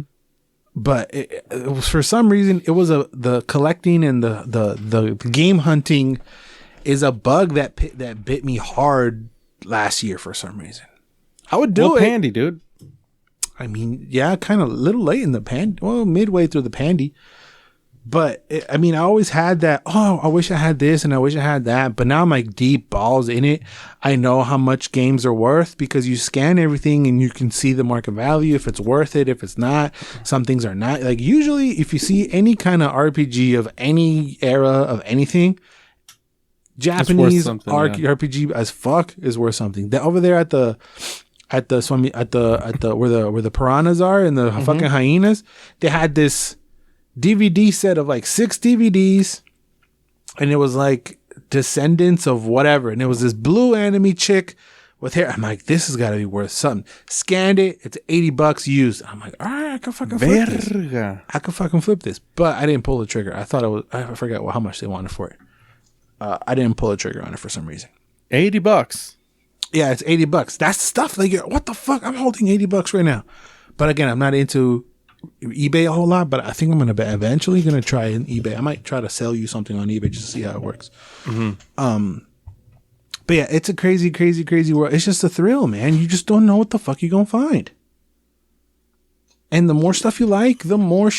But it was, for some reason, it was the collecting and the game hunting is a bug that bit me hard last year for some reason. I would do it. Pandy, dude. I mean, yeah, kind of a little late in the midway through the pandy. But I mean, I always had that. Oh, I wish I had this and I wish I had that. But now I'm like deep balls in it. I know how much games are worth because you scan everything and you can see the market value, if it's worth it, if it's not. Some things are not. Like usually, if you see any kind of RPG of any era of anything, Japanese RPG as fuck is worth something. Over there at the where the piranhas are and the fucking hyenas, they had this DVD set of like 6 DVDs, and it was like descendants of whatever, and it was this blue anime chick with hair. I'm like, this has got to be worth something. Scanned it, it's $80 used. I'm like, all right, I can fucking flip this. I can fucking flip this, but I didn't pull the trigger. I thought I forgot how much they wanted for it. I didn't pull the trigger on it for some reason. $80. Yeah, it's $80. That's stuff like, what the fuck? I'm holding $80 right now. But again, I'm not into eBay a whole lot, but I think I'm eventually gonna try an eBay. I might try to sell you something on eBay just to see how it works. But yeah, it's a crazy, crazy, crazy world. It's just a thrill, man. You just don't know what the fuck you're gonna find. And the more stuff you like, the more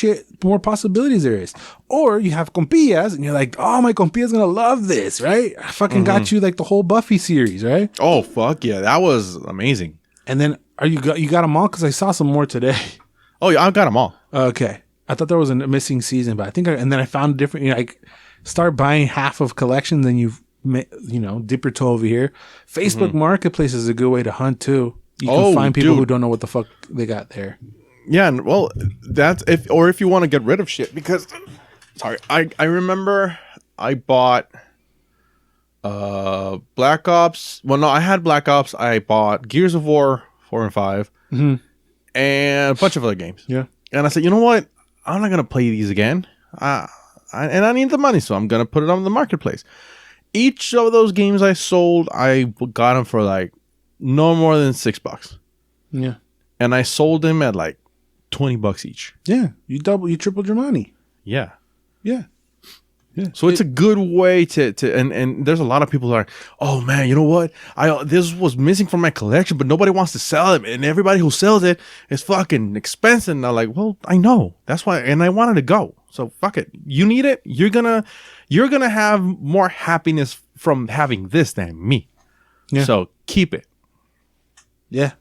possibilities there is. Or you have compillas, and you're like, oh, my compilla's gonna love this, right? I fucking got you like the whole Buffy series, right? Oh, fuck yeah. That was amazing. And then you got them all? Because I saw some more today. Oh, yeah, I got them all. Okay. I thought there was a missing season, but I think and then I found different, like, start buying half of collections, then dip your toe over here. Facebook Marketplace is a good way to hunt, too. You can find people who don't know what the fuck they got there. Yeah, well, that's if you want to get rid of shit, because sorry, I remember I bought Black Ops. Well, no, I had Black Ops. I bought Gears of War 4 and 5, and a bunch of other games. Yeah, and I said, you know what? I'm not gonna play these again. And I need the money, so I'm gonna put it on the marketplace. Each of those games I sold, I got them for like no more than $6. Yeah, and I sold them at like $20 each. Yeah, you tripled your money. Yeah. So it's a good way to and there's a lot of people who are, oh man, you know what? This was missing from my collection, but nobody wants to sell it, and everybody who sells it is fucking expensive. And I'm like, well, I know. That's why, and I wanted to go. So fuck it. You need it. You're gonna have more happiness from having this than me. Yeah. So keep it. Yeah.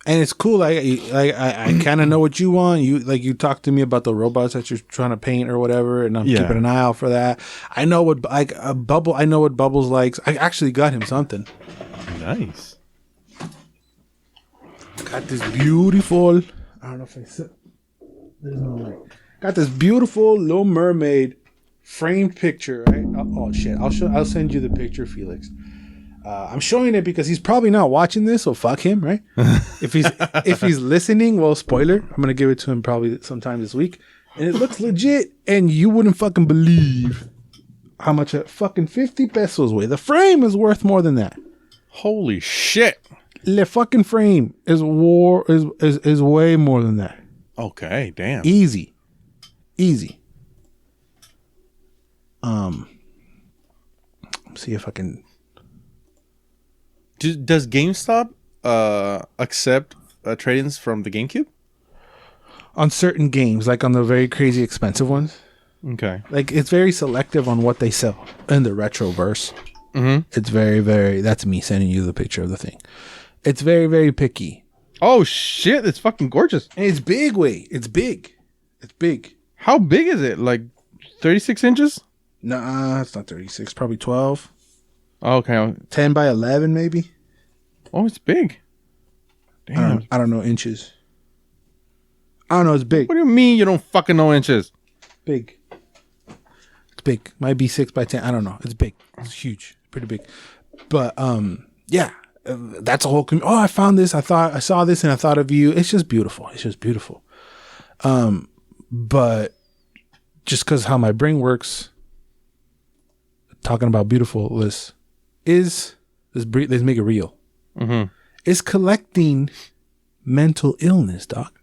And it's cool. I kind of know what you want. You talked to me about the robots that you're trying to paint or whatever, and I'm keeping an eye out for that. I know what Bubble. I know what Bubbles likes. I actually got him something. Nice. Got this beautiful. I don't know if I said. There's no light. Got this beautiful Little Mermaid framed picture. Right? Oh shit! I'll send you the picture, Felix. I'm showing it because he's probably not watching this, so fuck him, right? If he's listening, well, spoiler, I'm gonna give it to him probably sometime this week, and it looks legit, and you wouldn't fucking believe how much a fucking 50 pesos weighs. The frame is worth more than that. Holy shit! The fucking frame is way more than that. Okay, damn. Easy. See if I can. Does GameStop accept trade-ins from the GameCube? On certain games, like on the very crazy expensive ones. Okay. Like, it's very selective on what they sell in the retroverse. It's very, very... That's me sending you the picture of the thing. It's very, very picky. Oh, shit. It's fucking gorgeous. And it's big, It's big. How big is it? Like 36 inches? Nah, it's not 36. Probably 12. Okay. 10 by 11, maybe. Oh, it's big. Damn. I don't know inches. I don't know. It's big. What do you mean you don't fucking know inches? Big. It's big. Might be 6 by 10. I don't know. It's big. It's huge. Pretty big. But yeah. That's a whole. I found this. I saw this, and I thought of you. It's just beautiful. But just because how my brain works, talking about beautifulness. Let's make it real. Is collecting mental illness, Doc?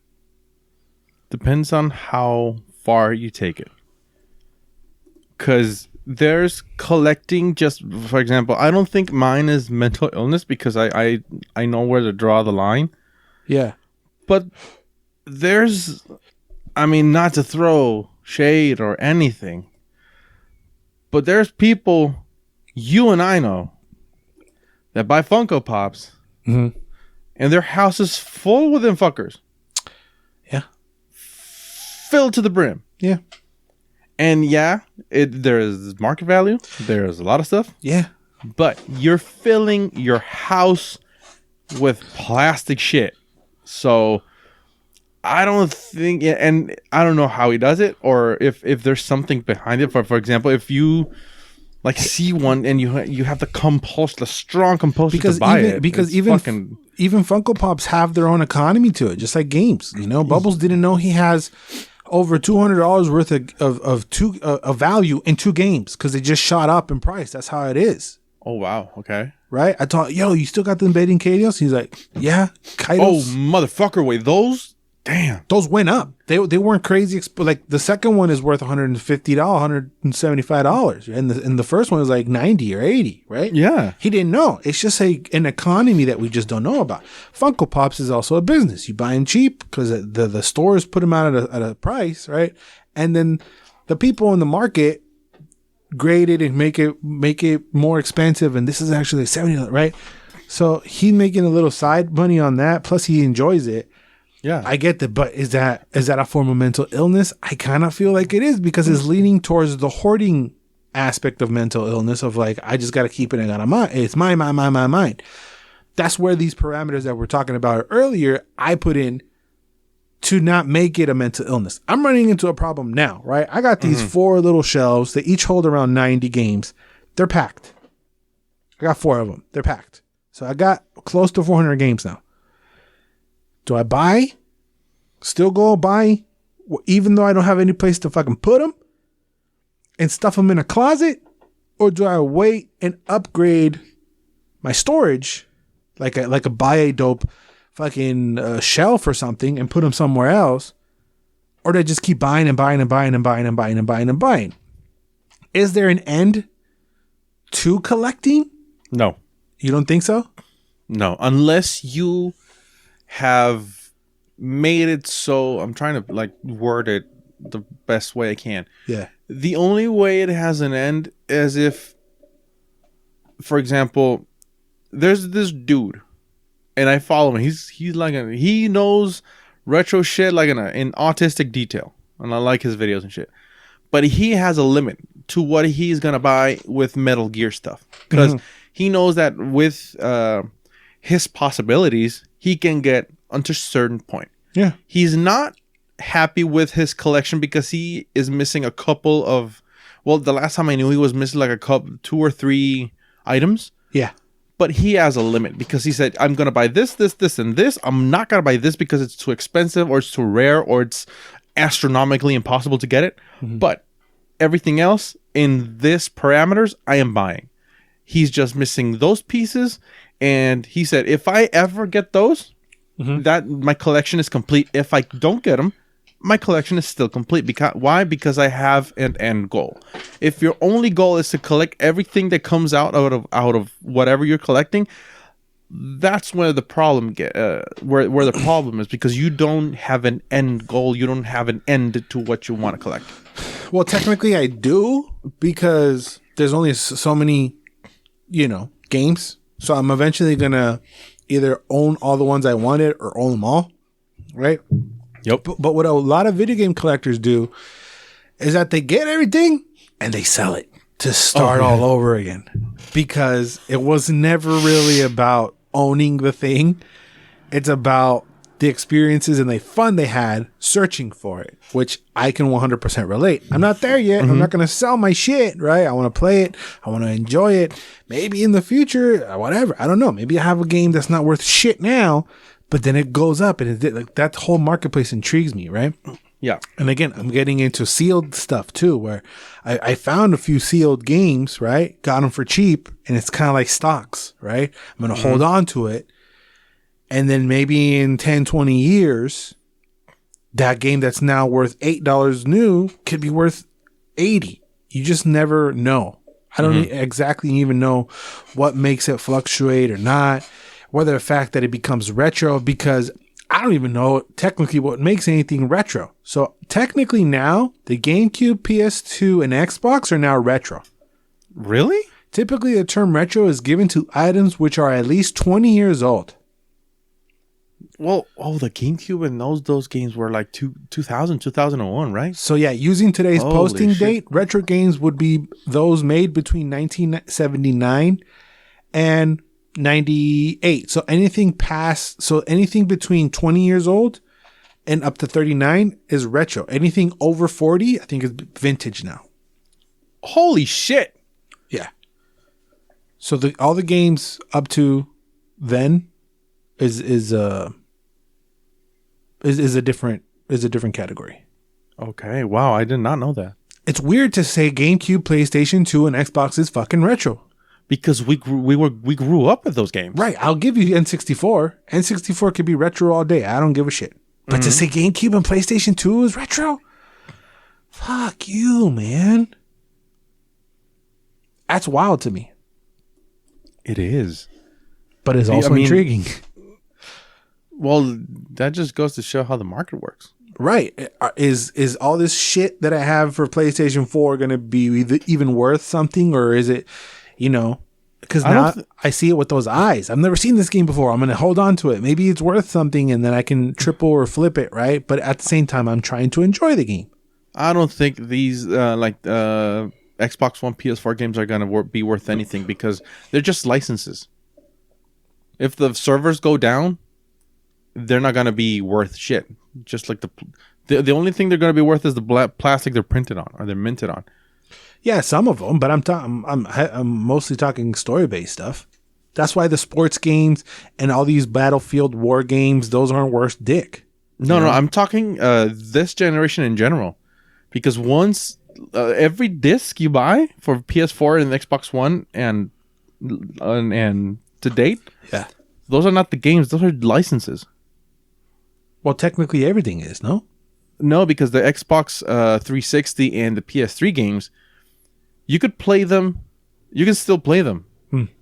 Depends on how far you take it. Because there's collecting, just for example, I don't think mine is mental illness because I know where to draw the line. Yeah. But there's, not to throw shade or anything. But there's people you and I know that buy Funko Pops and their house is full with them fuckers. Yeah. Filled to the brim. Yeah. And there is market value. There's a lot of stuff. Yeah. But you're filling your house with plastic shit. So I don't think, and I don't know how he does it, or if there's something behind it. For example, if you like see one and you have the strong compulsion to buy it. Because even Funko Pops have their own economy to it, just like games. You know, Bubbles didn't know he has over $200 worth of value in 2 games because they just shot up in price. That's how it is. Oh wow, okay. Right? I thought, yo, you still got the embedding Kaidos? He's like, yeah, Kaidos. Oh motherfucker, wait, those went up. They weren't crazy. Like the second one is worth $150, $175, and the first one was like 90 or 80, right? Yeah. He didn't know. It's just an economy that we just don't know about. Funko Pops is also a business. You buy them cheap because the stores put them out at a price, right? And then the people in the market grade it and make it more expensive. And this is actually $70, right? So he's making a little side money on that. Plus he enjoys it. Yeah, I get that, but is that a form of mental illness? I kind of feel like it is because it's leaning towards the hoarding aspect of mental illness of like, I just got to keep it in my it's mine. That's where these parameters that we're talking about earlier, I put in to not make it a mental illness. I'm running into a problem now, right? I got these 4 little shelves. They each hold around 90 games. They're packed. I got 4 of them. They're packed. So I got close to 400 games now. Do I still go buy, even though I don't have any place to fucking put them and stuff them in a closet? Or do I wait and upgrade my storage, like a buy a dope fucking shelf or something and put them somewhere else? Or do I just keep buying and buying and buying and buying and buying and buying and buying? Is there an end to collecting? No. You don't think so? No, unless you have made it so, I'm trying to like word it the best way I can. Yeah. The only way it has an end is if, for example, there's this dude and I follow him. He's like he knows retro shit like in autistic detail, and I like his videos and shit. But he has a limit to what he's gonna buy with Metal Gear stuff because he knows that with his possibilities, he can get unto a certain point. Yeah. He's not happy with his collection because he is missing a couple of, well, the last time I knew he was missing like 2 or 3 items. Yeah. But he has a limit because he said, I'm going to buy this, and this. I'm not going to buy this because it's too expensive or it's too rare or it's astronomically impossible to get it. But everything else in this parameters, I am buying. He's just missing those pieces. And he said, if I ever get those, that my collection is complete. If I don't get them, my collection is still complete. Why? Because I have an end goal. If your only goal is to collect everything that comes out of whatever you're collecting, that's where the problem where the problem is, because you don't have an end goal. You don't have an end to what you want to collect. Well, technically I do, because there's only so many, games. So I'm eventually going to either own all the ones I wanted or own them all, right? Yep. But what a lot of video game collectors do is that they get everything and they sell it to start all over again, because it was never really about owning the thing. It's about the experiences and the fun they had searching for it, which I can 100% relate. I'm not there yet. I'm not going to sell my shit, right? I want to play it. I want to enjoy it. Maybe in the future, whatever. I don't know. Maybe I have a game that's not worth shit now, but then it goes up, and like that whole marketplace intrigues me, right? Yeah. And again, I'm getting into sealed stuff too, where I found a few sealed games, right? Got them for cheap, and it's kind of like stocks, right? I'm going to hold on to it. And then maybe in 10, 20 years, that game that's now worth $8 new could be worth $80. You just never know. I don't exactly even know what makes it fluctuate or not, whether the fact that it becomes retro, because I don't even know technically what makes anything retro. So technically now, the GameCube, PS2, and Xbox are now retro. Really? Typically, the term retro is given to items which are at least 20 years old. Well, the GameCube and those games were like 2000, 2001, right? So yeah, using today's posting date, retro games would be those made between 1979 and 98. So anything between 20 years old and up to 39 is retro. Anything over 40, I think, is vintage now. Holy shit. Yeah. So all the games up to then is a different category. Okay. Wow, I did not know that. It's weird to say GameCube, PlayStation 2, and Xbox is fucking retro. Because we grew up with those games. Right. I'll give you N64. N64 could be retro all day. I don't give a shit. But to say GameCube and PlayStation 2 is retro? Fuck you, man. That's wild to me. It is. But it's also intriguing. Well, that just goes to show how the market works. Right. Is all this shit that I have for PlayStation 4 going to be even worth something? Or is it, because now I see it with those eyes. I've never seen this game before. I'm going to hold on to it. Maybe it's worth something and then I can triple or flip it, right? But at the same time, I'm trying to enjoy the game. I don't think these, Xbox One, PS4 games are going to be worth anything because they're just licenses. If the servers go down, they're not going to be worth shit. Just like the only thing they're going to be worth is the plastic they're printed on or they're minted on. Yeah, some of them, but I'm mostly talking story-based stuff. That's why the sports games and all these Battlefield war games, those aren't worth dick. No, I'm talking this generation in general. Because once every disc you buy for PS4 and Xbox One and to date, yeah, those are not the games; those are licenses. Well, technically everything is, no? No, because the Xbox 360 and the PS3 games, you could play them. You can still play them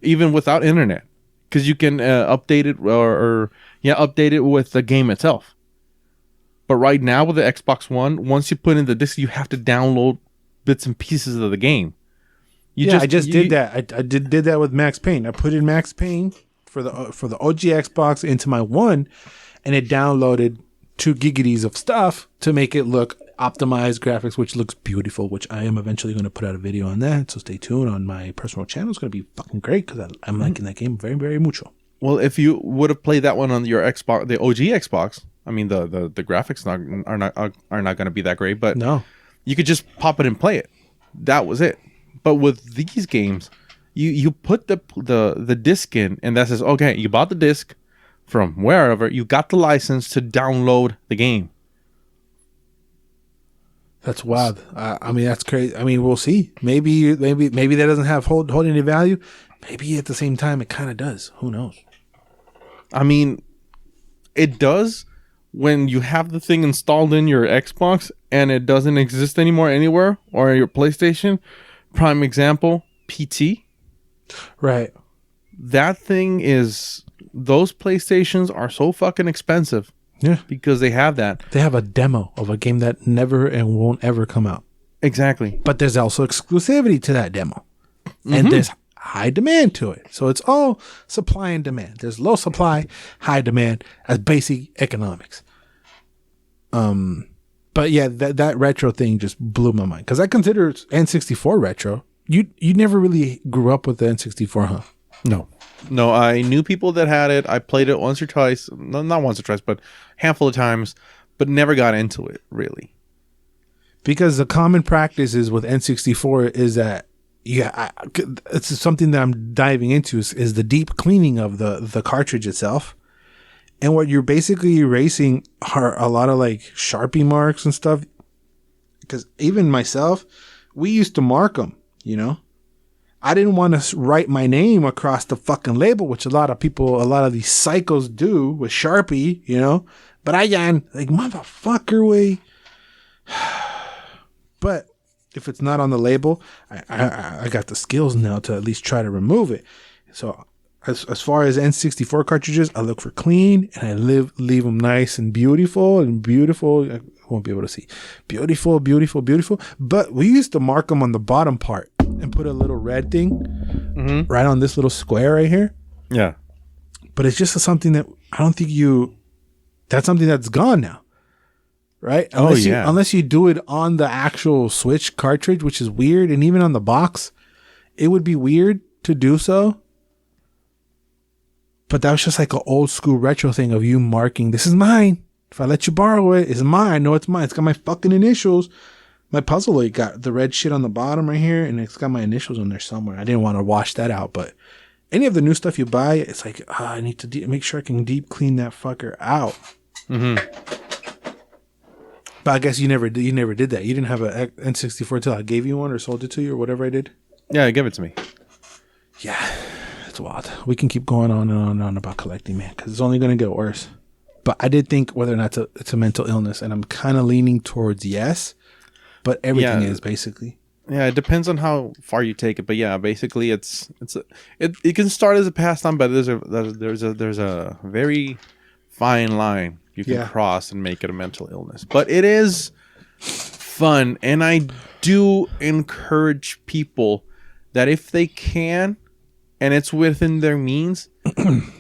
even without internet, because you can update it update it with the game itself. But right now with the Xbox One, once you put in the disc, you have to download bits and pieces of the game. I just did that. I did that with Max Payne. I put in Max Payne for the OG Xbox into my One, and it downloaded 2 gigabytes of stuff to make it look optimized graphics, which looks beautiful, which I am eventually going to put out a video on that. So stay tuned on my personal channel. It's going to be fucking great because I'm liking that game very, very mucho. Well, if you would have played that one on your Xbox, the OG Xbox, I mean, the graphics are not going to be that great, but no, you could just pop it and play it. That was it. But with these games, you put the disc in, and that says, okay, you bought the disc from wherever, you got the license to download the game. That's wild. I mean, that's crazy. I mean, we'll see. Maybe that doesn't have hold any value. Maybe at the same time, it kind of does. Who knows? I mean, it does when you have the thing installed in your Xbox and it doesn't exist anymore anywhere, or your PlayStation. Prime example, PT. Right. That thing is, those PlayStations are so fucking expensive. Yeah. Because they have that. They have a demo of a game that never and won't ever come out. Exactly. But there's also exclusivity to that demo. And there's high demand to it. So it's all supply and demand. There's low supply, high demand as basic economics. But yeah, that retro thing just blew my mind. Because I consider N64 retro. You never really grew up with the N64, huh? No, I knew people that had it. I played it once or twice. No, not once or twice, but a handful of times. But never got into it, really. Because the common practice is with N64 is that, it's something that I'm diving into is the deep cleaning of the cartridge itself. And what you're basically erasing are a lot of like Sharpie marks and stuff. Because even myself, we used to mark them, I didn't want to write my name across the fucking label, which a lot of these psychos do with Sharpie, But I got like, motherfucker way. But if it's not on the label, I got the skills now to at least try to remove it. So as far as N64 cartridges, I look for clean and I leave them nice and beautiful. I won't be able to see. Beautiful. But we used to mark them on the bottom part and put a little red thing right on this little square right here. Yeah. But it's just something that I don't think that's something that's gone now. Right? Unless you do it on the actual Switch cartridge, which is weird. And even on the box, it would be weird to do so. But that was just like an old school retro thing of you marking, this is mine. If I let you borrow it, it's mine. I know it's mine. It's got my fucking initials. My puzzle, it got the red shit on the bottom right here, and it's got my initials on there somewhere. I didn't want to wash that out, but any of the new stuff you buy, it's like, I need to make sure I can deep clean that fucker out. But I guess you never did that. You didn't have an N64 till I gave you one or sold it to you or whatever I did. Yeah, give it to me. Yeah, it's wild. We can keep going on and on and on about collecting, man, because it's only going to get worse. But I did think whether or not it's a mental illness, and I'm kind of leaning towards yes, but everything is basically. Yeah, it depends on how far you take it, but yeah, basically it can start as a pastime, but there's a very fine line you can cross and make it a mental illness. But it is fun, and I do encourage people that if they can, and it's within their means,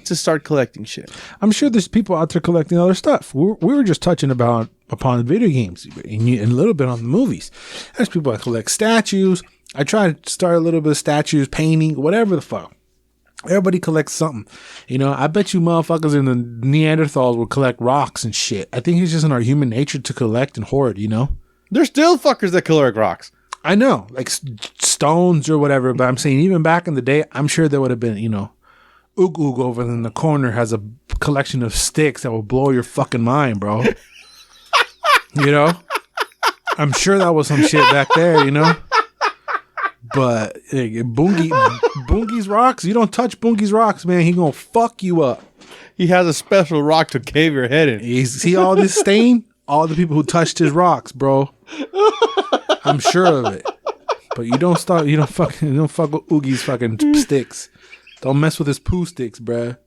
to start collecting shit. I'm sure there's people out there collecting other stuff. We were just touching upon video games and a little bit on the movies. There's people that collect statues. I try to start a little bit of statues, painting, whatever the fuck. Everybody collects something. You know, I bet you motherfuckers in the Neanderthals would collect rocks and shit. I think it's just in our human nature to collect and hoard, you know? There's still fuckers that collect rocks. I know, like stones or whatever, but I'm saying even back in the day, I'm sure there would have been, you know, Oog over in the corner has a collection of sticks that will blow your fucking mind, bro. You know? I'm sure that was some shit back there, you know? But Boongie's rocks, you don't touch Boongie's rocks, man. He gonna fuck you up. He has a special rock to cave your head in. You see all this stain? All the people who touched his rocks, bro. I'm sure of it. But you don't fuck with Oogie's fucking sticks. Don't mess with his poo sticks, bruh.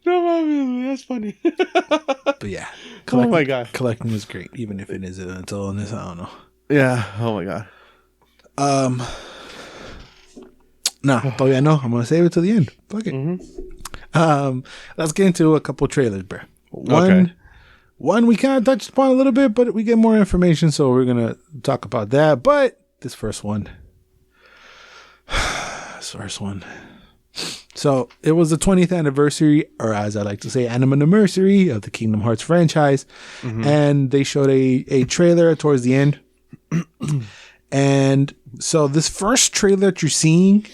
No, that's funny. But yeah. Oh my god. Collecting is great, even if it is a mental illness. I don't know. Yeah. Oh my god. But yeah, no, I'm gonna save it to the end. Fuck it. Let's get into a couple trailers, bro. One we kind of touched upon a little bit, but we get more information, so we're gonna talk about that. But this first one. So it was the 20th anniversary, or as I like to say, anniversary of the Kingdom Hearts franchise, and they showed a trailer towards the end. And so this first trailer that you're seeing,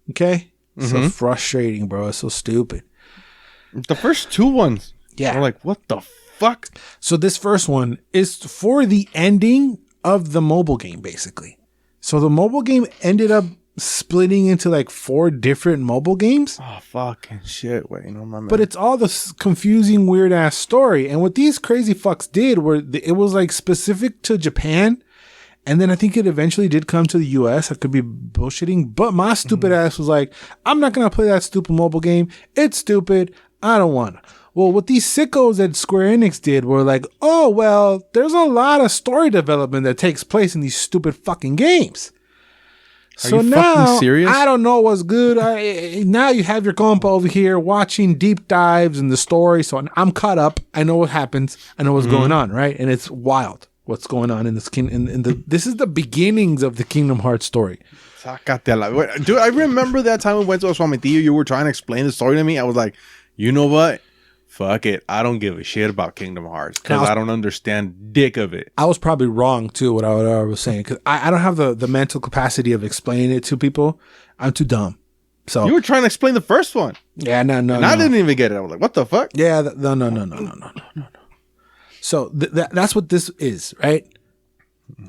okay, so frustrating, bro. It's so stupid. The first two ones, yeah, we're like, what the fuck? So this first one is for the ending of the mobile game, basically. So the mobile game ended up splitting into like 4 different mobile games. Oh, fucking shit. Wait, no, my man. But it's all this confusing, weird ass story. And what these crazy fucks did were it was like specific to Japan. And then I think it eventually did come to the US. I could be bullshitting. But my stupid ass was like, I'm not going to play that stupid mobile game. It's stupid. I don't want to. Well, what these sickos at Square Enix did were like, oh, well, there's a lot of story development that takes place in these stupid fucking games. So now, serious? I don't know what's good. Now you have your compa over here watching deep dives in the story. So I'm caught up. I know what happens. I know what's going on, right? And it's wild what's going on in this this is the beginnings of the Kingdom Hearts story. Dude, I remember that time we went to a Swapmeetio. You were trying to explain the story to me. I was like, you know what? Fuck it. I don't give a shit about Kingdom Hearts because I don't understand dick of it. I was probably wrong too, what I was saying, because I don't have the mental capacity of explaining it to people. I'm too dumb. So you were trying to explain the first one. Yeah, no. I didn't even get it. I was like, what the fuck? Yeah, no. So that's what this is, right?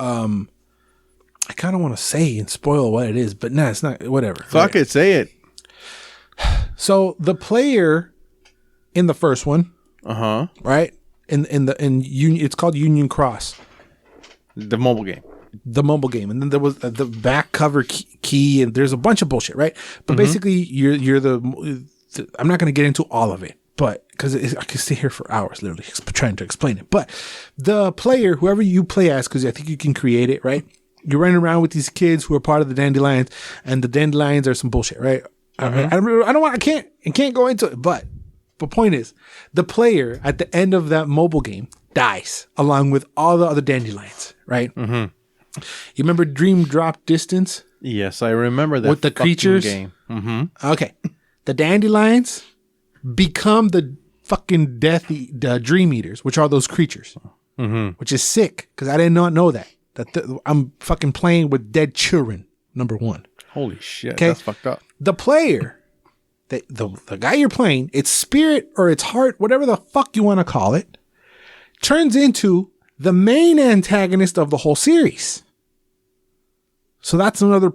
I kind of want to say and spoil what it is, but no, it's not. Whatever. Fuck it, say it. So the player in the first one, right? In Union, it's called Union Cross. The mobile game. the mobile game, and then there was the back cover key, and there's a bunch of bullshit, right? But basically, you're the. I'm not going to get into all of it, but because I could stay here for hours, literally trying to explain it. But the player, whoever you play as, because I think you can create it, right? You're running around with these kids who are part of the Dandelions, and the Dandelions are some bullshit, right? I can't go into it, but the point is, the player at the end of that mobile game dies along with all the other Dandelions, right? You remember Dream Drop Distance? Yes, I remember that with the creatures game. Okay, the Dandelions become the fucking Dream Eaters, which are those creatures, which is sick because I did not know that. I'm fucking playing with dead children. Number one. Holy shit, that's fucked up. The player, the guy you're playing, its spirit or its heart, whatever the fuck you want to call it, turns into the main antagonist of the whole series. So that's another.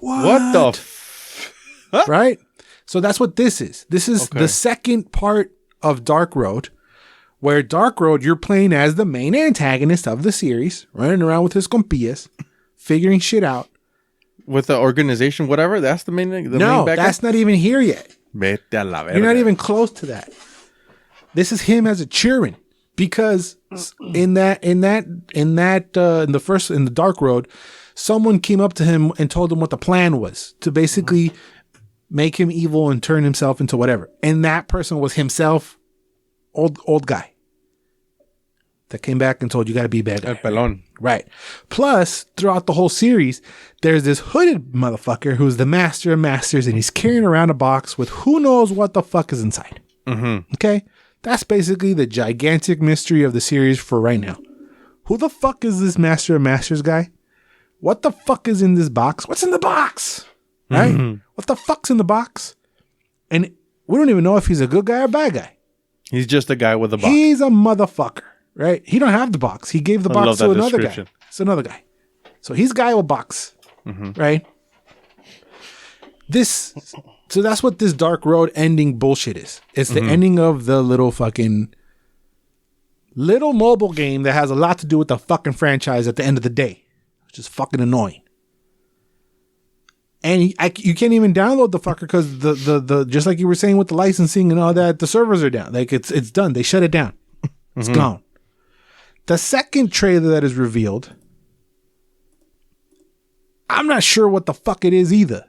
What the? Right? So that's what this is. This is the second part of Dark Road, where Dark Road, you're playing as the main antagonist of the series, running around with his compillas, figuring shit out. With the organization, whatever, that's the main. No, that's not even here yet. You're not even close to that. This is him as a Chirin, because in the Dark Road, someone came up to him and told him what the plan was to basically make him evil and turn himself into whatever. And that person was himself, old guy that came back and told you got to be bad guy. El pelón. Right. Plus, throughout the whole series, there's this hooded motherfucker who's the master of masters, and he's carrying around a box with who knows what the fuck is inside. Okay? That's basically the gigantic mystery of the series for right now. Who the fuck is this master of masters guy? What the fuck is in this box? What's in the box? Right? What the fuck's in the box? And we don't even know if he's a good guy or bad guy. He's just a guy with a box. He's a motherfucker. Right? He don't have the box. He gave the box to another guy. It's another guy. So he's a guy with a box. Right? So that's what this Dark Road ending bullshit is. It's the ending of the little mobile game that has a lot to do with the fucking franchise at the end of the day. Which is fucking annoying. And you can't even download the fucker because the just like you were saying with the licensing and all that, the servers are down. Like it's done. They shut it down. It's gone. The second trailer that is revealed, I'm not sure what the fuck it is either,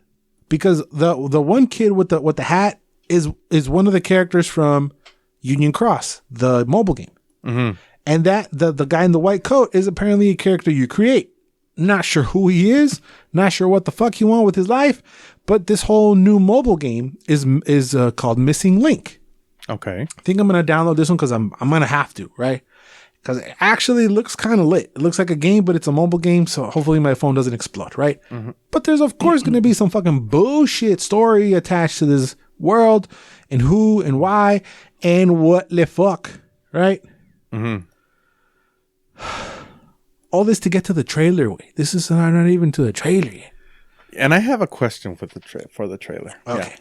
because the one kid with the hat is one of the characters from Union Cross, the mobile game, and that the guy in the white coat is apparently a character you create. Not sure who he is, not sure what the fuck he wants with his life, but this whole new mobile game is called Missing Link. Okay, I think I'm gonna download this one because I'm gonna have to, right? Because it actually looks kind of lit. It looks like a game, but it's a mobile game, so hopefully my phone doesn't explode, right? But there's, of course, going to be some fucking bullshit story attached to this world, and who and why, and what the fuck, right? All this to get to the trailer. Wait, this is not even to the trailer yet. And I have a question for the trailer. Okay. Yeah.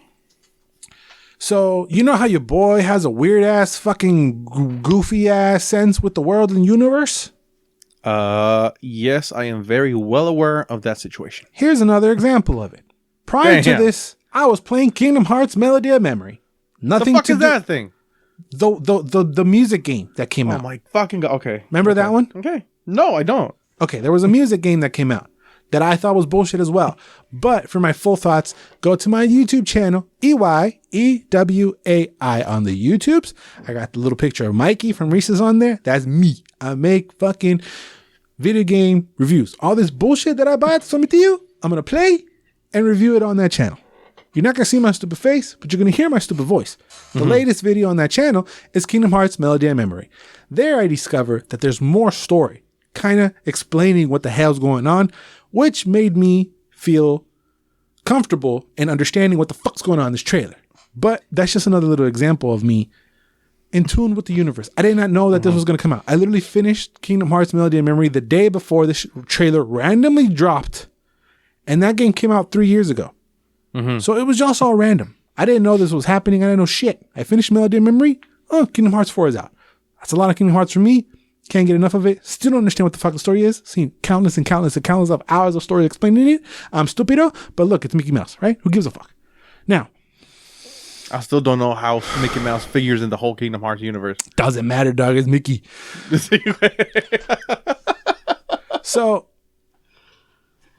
So, you know how your boy has a weird ass fucking goofy ass sense with the world and universe? Yes, I am very well aware of that situation. Here's another example of it. Prior to this, I was playing Kingdom Hearts Melody of Memory. Nothing the fuck is that thing? The music game that came out. Oh my fucking god. Okay. Remember that one? Okay. No, I don't. Okay, there was a music game that came out that I thought was bullshit as well. But for my full thoughts, go to my YouTube channel, EYEWAI on the YouTubes. I got the little picture of Mikey from Reese's on there. That's me. I make fucking video game reviews. All this bullshit that I buy at Swapmeetio, I'm going to play and review it on that channel. You're not going to see my stupid face, but you're going to hear my stupid voice. The latest video on that channel is Kingdom Hearts Melody of Memory. There I discover that there's more story, kind of explaining what the hell's going on, which made me feel comfortable in understanding what the fuck's going on in this trailer. But that's just another little example of me in tune with the universe. I did not know that this was going to come out. I literally finished Kingdom Hearts Melody of Memory the day before this trailer randomly dropped. And that game came out 3 years ago. So it was just all random. I didn't know this was happening. I didn't know shit. I finished Melody of Memory. Oh, Kingdom Hearts 4 is out. That's a lot of Kingdom Hearts for me. Can't get enough of it. Still don't understand what the fuck the story is. Seen countless and countless and countless of hours of story explaining it. I'm stupido, but look, it's Mickey Mouse, right? Who gives a fuck? Now, I still don't know how Mickey Mouse figures in the whole Kingdom Hearts universe. Doesn't matter, dog. It's Mickey. So,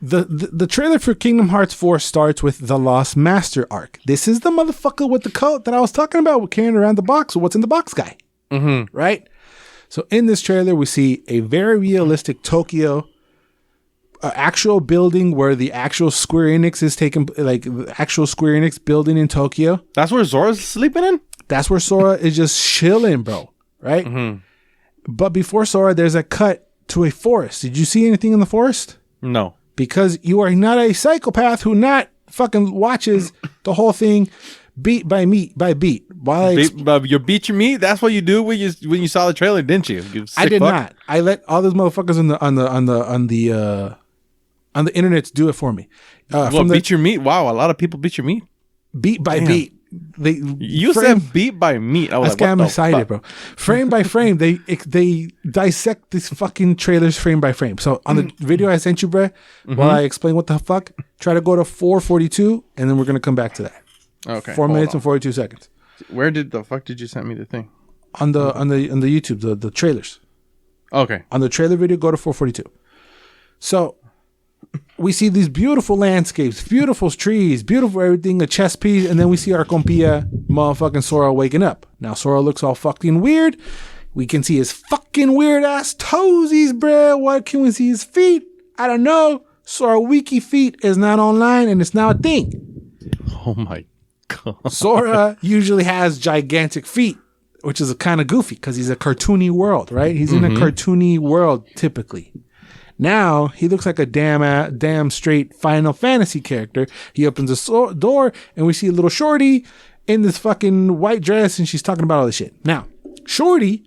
the trailer for Kingdom Hearts 4 starts with the Lost Master arc. This is the motherfucker with the coat that I was talking about with carrying around the box. What's in the box guy? Mm-hmm. Right? So in this trailer, we see a very realistic Tokyo actual building where the actual Square Enix is taking, like the actual Square Enix building in Tokyo. That's where Zora's sleeping in? That's where Sora is just chilling, bro. Right? Mm-hmm. But before Sora, there's a cut to a forest. Did you see anything in the forest? No. Because you are not a psychopath who not fucking watches the whole thing beat by beat. You beat your meat. That's what you do when you saw the trailer, didn't you? I did not. I let all those motherfuckers on the internet do it for me. Beat your meat? Wow, a lot of people beat your meat. Beat by beat. You said beat by meat. I was like, I'm excited, bro. Frame by frame, they dissect these fucking trailers frame by frame. So on the video I sent you, bro, while I explain what the fuck, try to go to 4:42, and then we're gonna come back to that. Okay. 4 minutes and 42 seconds. Where the fuck did you send me the thing? On the YouTube, the trailers. Okay. On the trailer video, go to 4:42. So we see these beautiful landscapes, beautiful trees, beautiful everything, a chess piece, and then we see our compia, motherfucking Sora, waking up. Now Sora looks all fucking weird. We can see his fucking weird ass toesies, bruh. What can we see his feet? I don't know. Sora Wiki feet is not online, and it's now a thing. Oh my god. Sora usually has gigantic feet, which is kind of goofy because he's a cartoony world, right? He's in a cartoony world typically. Now he looks like a damn straight Final Fantasy character. He opens the door and we see a little shorty in this fucking white dress, and she's talking about all this shit. Now, shorty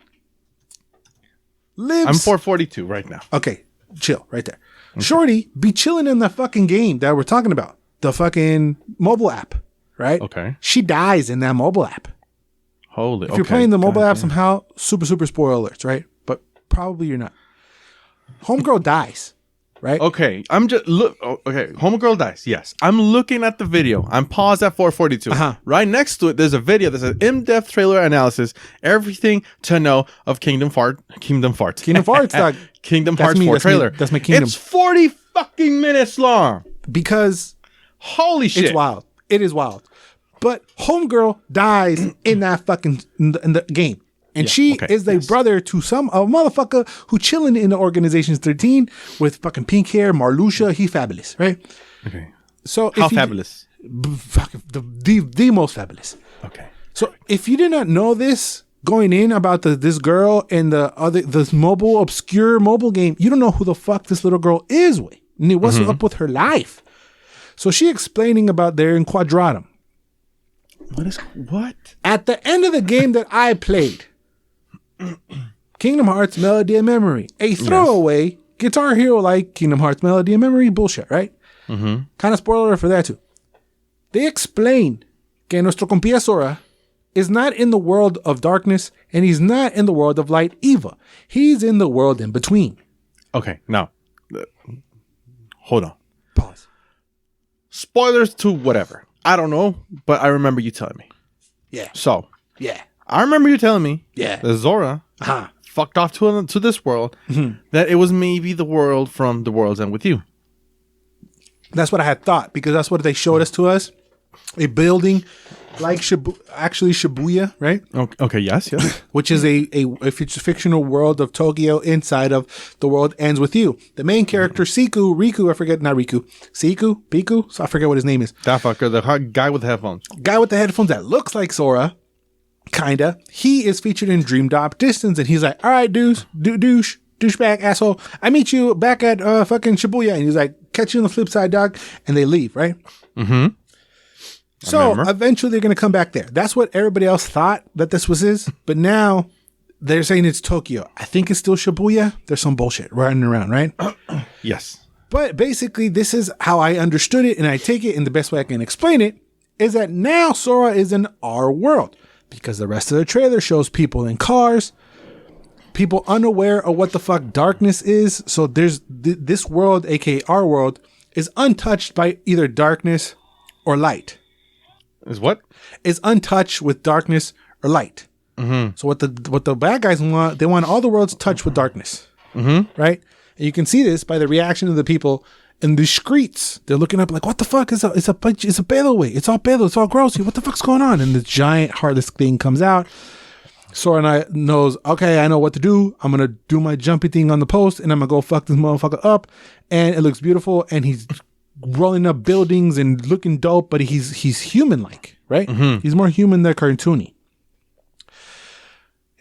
lives. I'm 442 right now. Okay, chill right there. Okay. Shorty be chilling in the fucking game that we're talking about, the fucking mobile app, right? Okay. She dies in that mobile app. Holy. If you're playing the mobile app somehow, super spoiler alerts, right? But probably you're not. Homegirl dies, right? Okay, I'm just look. Okay, Homegirl dies. Yes, I'm looking at the video. I'm paused at 4:42. Right next to it, there's a video that says in-depth trailer analysis. Everything to know of Kingdom Hearts. Kingdom Hearts, dog. Kingdom Hearts 4 trailer. That's my kingdom. It's 40 fucking minutes long. Because holy shit, it's wild. It is wild. But Homegirl dies in that fucking in the game. And she is the brother to a motherfucker who chilling in the Organizations 13 with fucking pink hair, Marluxia. He fabulous, right? Okay. So how fabulous? The most fabulous. Okay. So if you did not know this going in about this girl and this obscure mobile game, you don't know who the fuck this little girl is with. And what's up with her life. So she explaining about there in Quadratum. What? At the end of the game that I played, Kingdom Hearts Melody of Memory, a throwaway Guitar Hero like Kingdom Hearts Melody of Memory bullshit, right? Kind of spoiler for that too. They explain que nuestro compía Sora is not in the world of darkness and he's not in the world of light Eva. He's in the world in between. Okay, now hold on. Pause. Spoilers to whatever. I don't know, but I remember you telling me. Yeah. So. Yeah. I remember you telling me that Zora fucked off to this world, that it was maybe the world from The World's End with You. That's what I had thought, because that's what they showed us. A building like Shibuya, right? Okay, yes. Which is a fictional world of Tokyo inside of The World Ends With You. The main character, Siku, Piku, so I forget what his name is. That fucker, the guy with the headphones. Guy with the headphones that looks like Sora. Kinda. He is featured in Dream Drop Distance, and he's like, all right, douchebag, asshole. I meet you back at fucking Shibuya. And he's like, catch you on the flip side, dog. And they leave, right? So eventually they're going to come back there. That's what everybody else thought that this was his. But now they're saying it's Tokyo. I think it's still Shibuya. There's some bullshit running around, right? Yes. But basically, this is how I understood it, and I take it in the best way I can explain it, is that now Sora is in our world. Because the rest of the trailer shows people in cars, people unaware of what the fuck darkness is. So there's this world, aka our world, is untouched by either darkness or light. Is what? Is untouched with darkness or light. Mm-hmm. So what the bad guys want, they want all the worlds touched with darkness. Mm-hmm. Right? And you can see this by the reaction of the people in the streets. They're looking up like, what the fuck? It's a pedo way. It's all pedo. It's all gross. What the fuck's going on? And the giant heartless thing comes out. Sora knows, okay, I know what to do. I'm going to do my jumpy thing on the post and I'm going to go fuck this motherfucker up. And it looks beautiful. And he's rolling up buildings and looking dope, but he's human-like, right? Mm-hmm. He's more human than cartoony.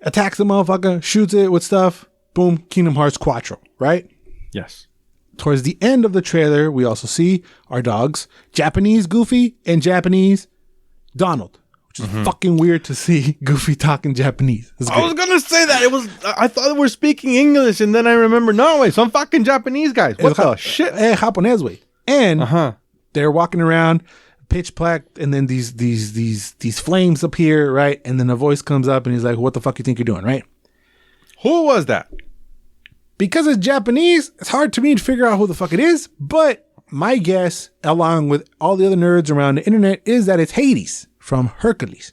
Attacks the motherfucker, shoots it with stuff. Boom, Kingdom Hearts Quattro, right? Yes. Towards the end of the trailer, we also see our dogs, Japanese Goofy and Japanese Donald, which is fucking weird to see Goofy talking Japanese. I was gonna say that I thought they were speaking English, and then I remember, no way, some fucking Japanese guys. What the shit? Japonese way. And they're walking around, pitch black, and then these flames appear, right? And then a voice comes up, and he's like, "What the fuck you think you're doing, right?" Who was that? Because it's Japanese, it's hard to me to figure out who the fuck it is. But my guess, along with all the other nerds around the internet, is that it's Hades from Hercules,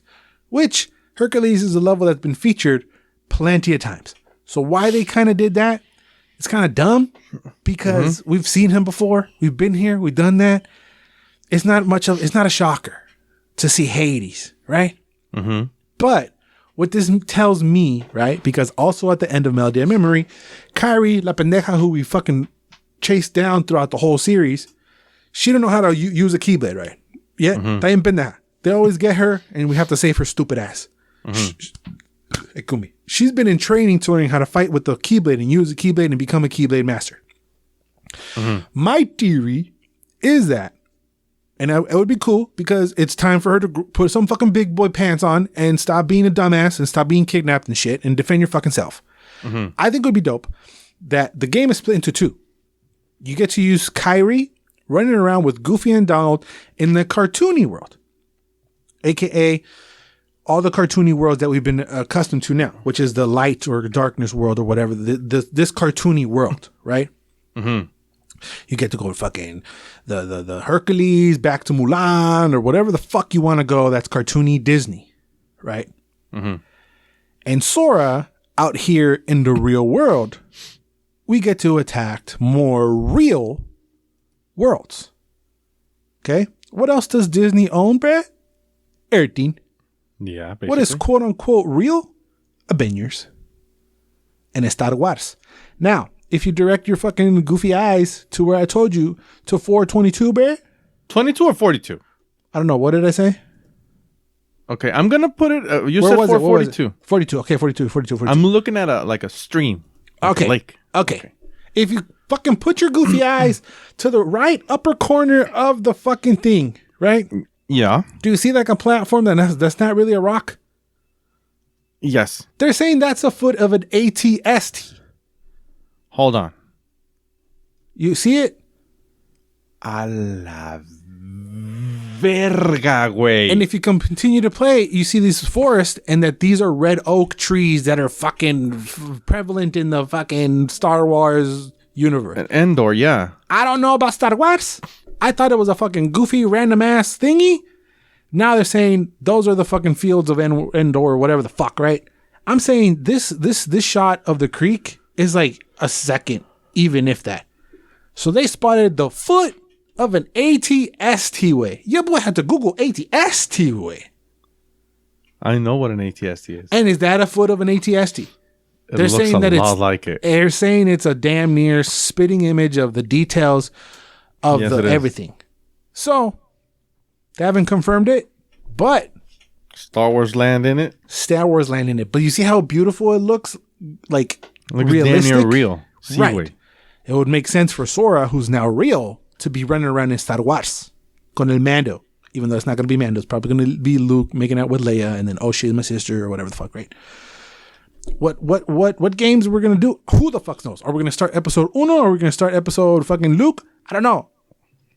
which Hercules is a level that's been featured plenty of times. So why they kind of did that, it's kind of dumb because we've seen him before. We've been here. We've done that. It's not a shocker to see Hades, right? Mm-hmm. But what this tells me, right? Because also at the end of Melody of Memory, Kairi, la pendeja who we fucking chased down throughout the whole series, she don't know how to use a Keyblade, right? Yeah, está bien pendeja. They always get her, and we have to save her stupid ass. Ekumi. She's been in training to learning how to fight with the Keyblade and use the Keyblade and become a Keyblade master. My theory is that, and it would be cool because it's time for her to put some fucking big boy pants on and stop being a dumbass and stop being kidnapped and shit and defend your fucking self. I think it would be dope that the game is split into two. You get to use Kairi running around with Goofy and Donald in the cartoony world, aka all the cartoony worlds that we've been accustomed to now, which is the light or darkness world or whatever, this cartoony world, right? You get to go to fucking the Hercules, back to Mulan, or whatever the fuck you want to go. That's cartoony Disney, right? And Sora, out here in the real world, we get to attack more real worlds. Okay? What else does Disney own, bruh? Everything. Yeah, basically. What is quote unquote real? Avengers. And Star Wars. Now, if you direct your fucking goofy eyes to where I told you, to 422, bear. 22 or 42? I don't know. What did I say? Okay, I'm going to put it, you said 442. 42. Okay, 42. I'm looking at a stream. Okay. Lake. Okay. If you fucking put your goofy eyes to the right upper corner of the fucking thing, right? Yeah. Do you see like a platform that's not really a rock? Yes. They're saying that's a foot of an ATST. Hold on. You see it? A la verga, güey. And if you continue to play, you see this forest and that these are red oak trees that are fucking prevalent in the fucking Star Wars universe. Endor, yeah. I don't know about Star Wars. I thought it was a fucking goofy random ass thingy. Now they're saying those are the fucking fields of Endor or whatever the fuck, right? I'm saying this shot of the creek is like a second, even if that. So they spotted the foot of an ATST way. Your boy had to Google ATST way. I know what an ATST is. And is that a foot of an ATST? They're looks saying that it's like it. They're saying it's a damn near spitting image of the details of everything. So they haven't confirmed it, but Star Wars land in it. But you see how beautiful it looks, like realistic, damn near real. Right. It would make sense for Sora, who's now real, to be running around in Star Wars con el Mando. Even though it's not going to be Mando, it's probably going to be Luke making out with Leia, and then she's my sister or whatever the fuck, right? What games we're going to do? Who the fuck knows? Are we going to start episode 1 or are we going to start episode fucking Luke? I don't know.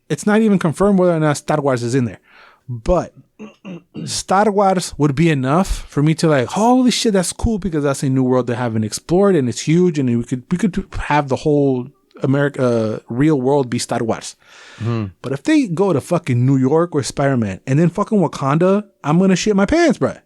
It's not even confirmed whether or not Star Wars is in there. But Star Wars would be enough for me to like, holy shit, that's cool because that's a new world they haven't explored and it's huge and we could have the whole real world be Star Wars. But if they go to fucking New York with Spider-Man and then fucking Wakanda, I'm gonna shit my pants, bro.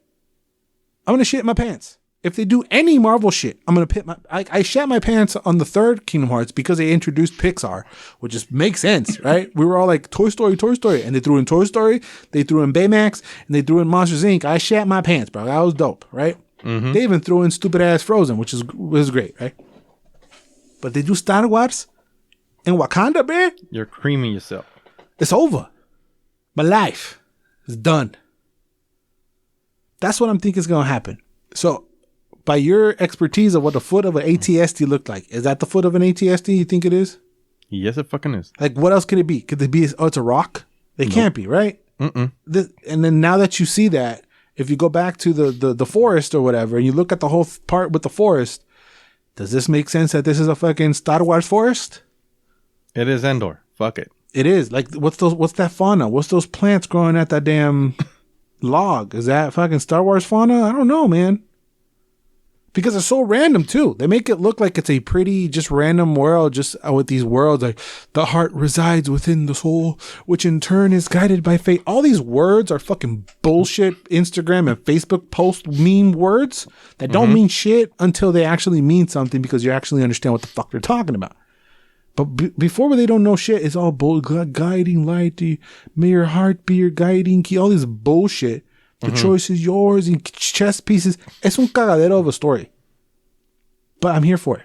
I'm gonna shit my pants. If they do any Marvel shit, I'm gonna pit my. I shat my pants on the third Kingdom Hearts because they introduced Pixar, which just makes sense, right? We were all like Toy Story, and they threw in Toy Story, they threw in Baymax, and they threw in Monsters Inc. I shat my pants, bro. That was dope, right? They even threw in stupid ass Frozen, which was great, right? But they do Star Wars in Wakanda, bro. You're creaming yourself. It's over. My life is done. That's what I'm thinking is gonna happen. So. By your expertise of what the foot of an ATST looked like, is that the foot of an ATST you think it is? Yes, it fucking is. Like, what else could it be? Could it be, it's a rock? They can't be, right? And then now that you see that, if you go back to the forest or whatever, and you look at the whole part with the forest, does this make sense that this is a fucking Star Wars forest? It is Endor. Fuck it. It is. Like, what's that fauna? What's those plants growing at that damn log? Is that fucking Star Wars fauna? I don't know, man. Because it's so random too. They make it look like it's a pretty just random world, just with these worlds like the heart resides within the soul, which in turn is guided by fate. All these words are fucking bullshit Instagram and Facebook post meme words that don't mean shit until they actually mean something because you actually understand what the fuck they're talking about. But before they don't know shit, it's all guiding light. May your heart be your guiding key. All this bullshit. The choice is yours and chess pieces. Es un cagadero of a story. But I'm here for it.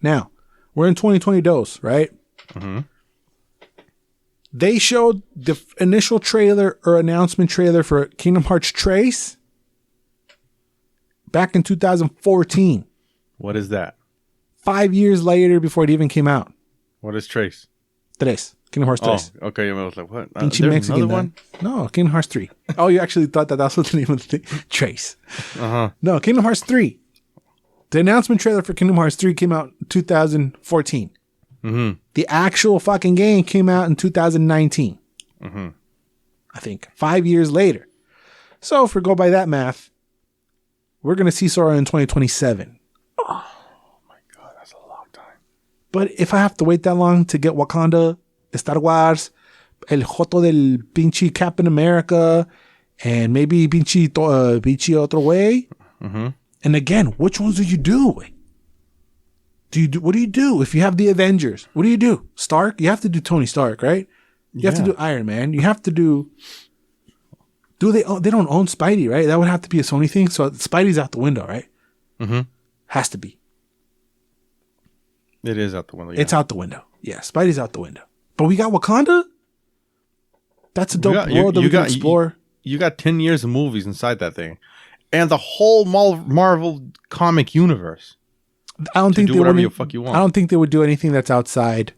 Now, we're in 2020 dose, right? They showed the initial trailer or announcement trailer for Kingdom Hearts Trace back in 2014. What is that? 5 years later before it even came out. What is Trace? Tres. Kingdom Hearts 3. Oh, okay. I was like, what? There's another one? No, Kingdom Hearts 3. Oh, you actually thought that was the name of the thing? Trace. No, Kingdom Hearts 3. The announcement trailer for Kingdom Hearts 3 came out in 2014. The actual fucking game came out in 2019. I think. 5 years later. So if we go by that math, we're going to see Sora in 2027. Oh my God, that's a long time. But if I have to wait that long to get Wakanda, Star Wars, El Joto del pinche Captain America, and maybe pinche otro way. And again, which ones do you do? What do you do if you have the Avengers? What do you do? Stark? You have to do Tony Stark, right? You have to do Iron Man. You have to do. They don't own Spidey, right? That would have to be a Sony thing. So Spidey's out the window, right? Has to be. It is out the window. Yeah. It's out the window. Yeah, Spidey's out the window. But we got Wakanda. That's a dope world that we can explore. You got 10 years of movies inside that thing, and the whole Marvel comic universe. I don't think do they whatever would. the fuck you want. I don't think they would do anything that's outside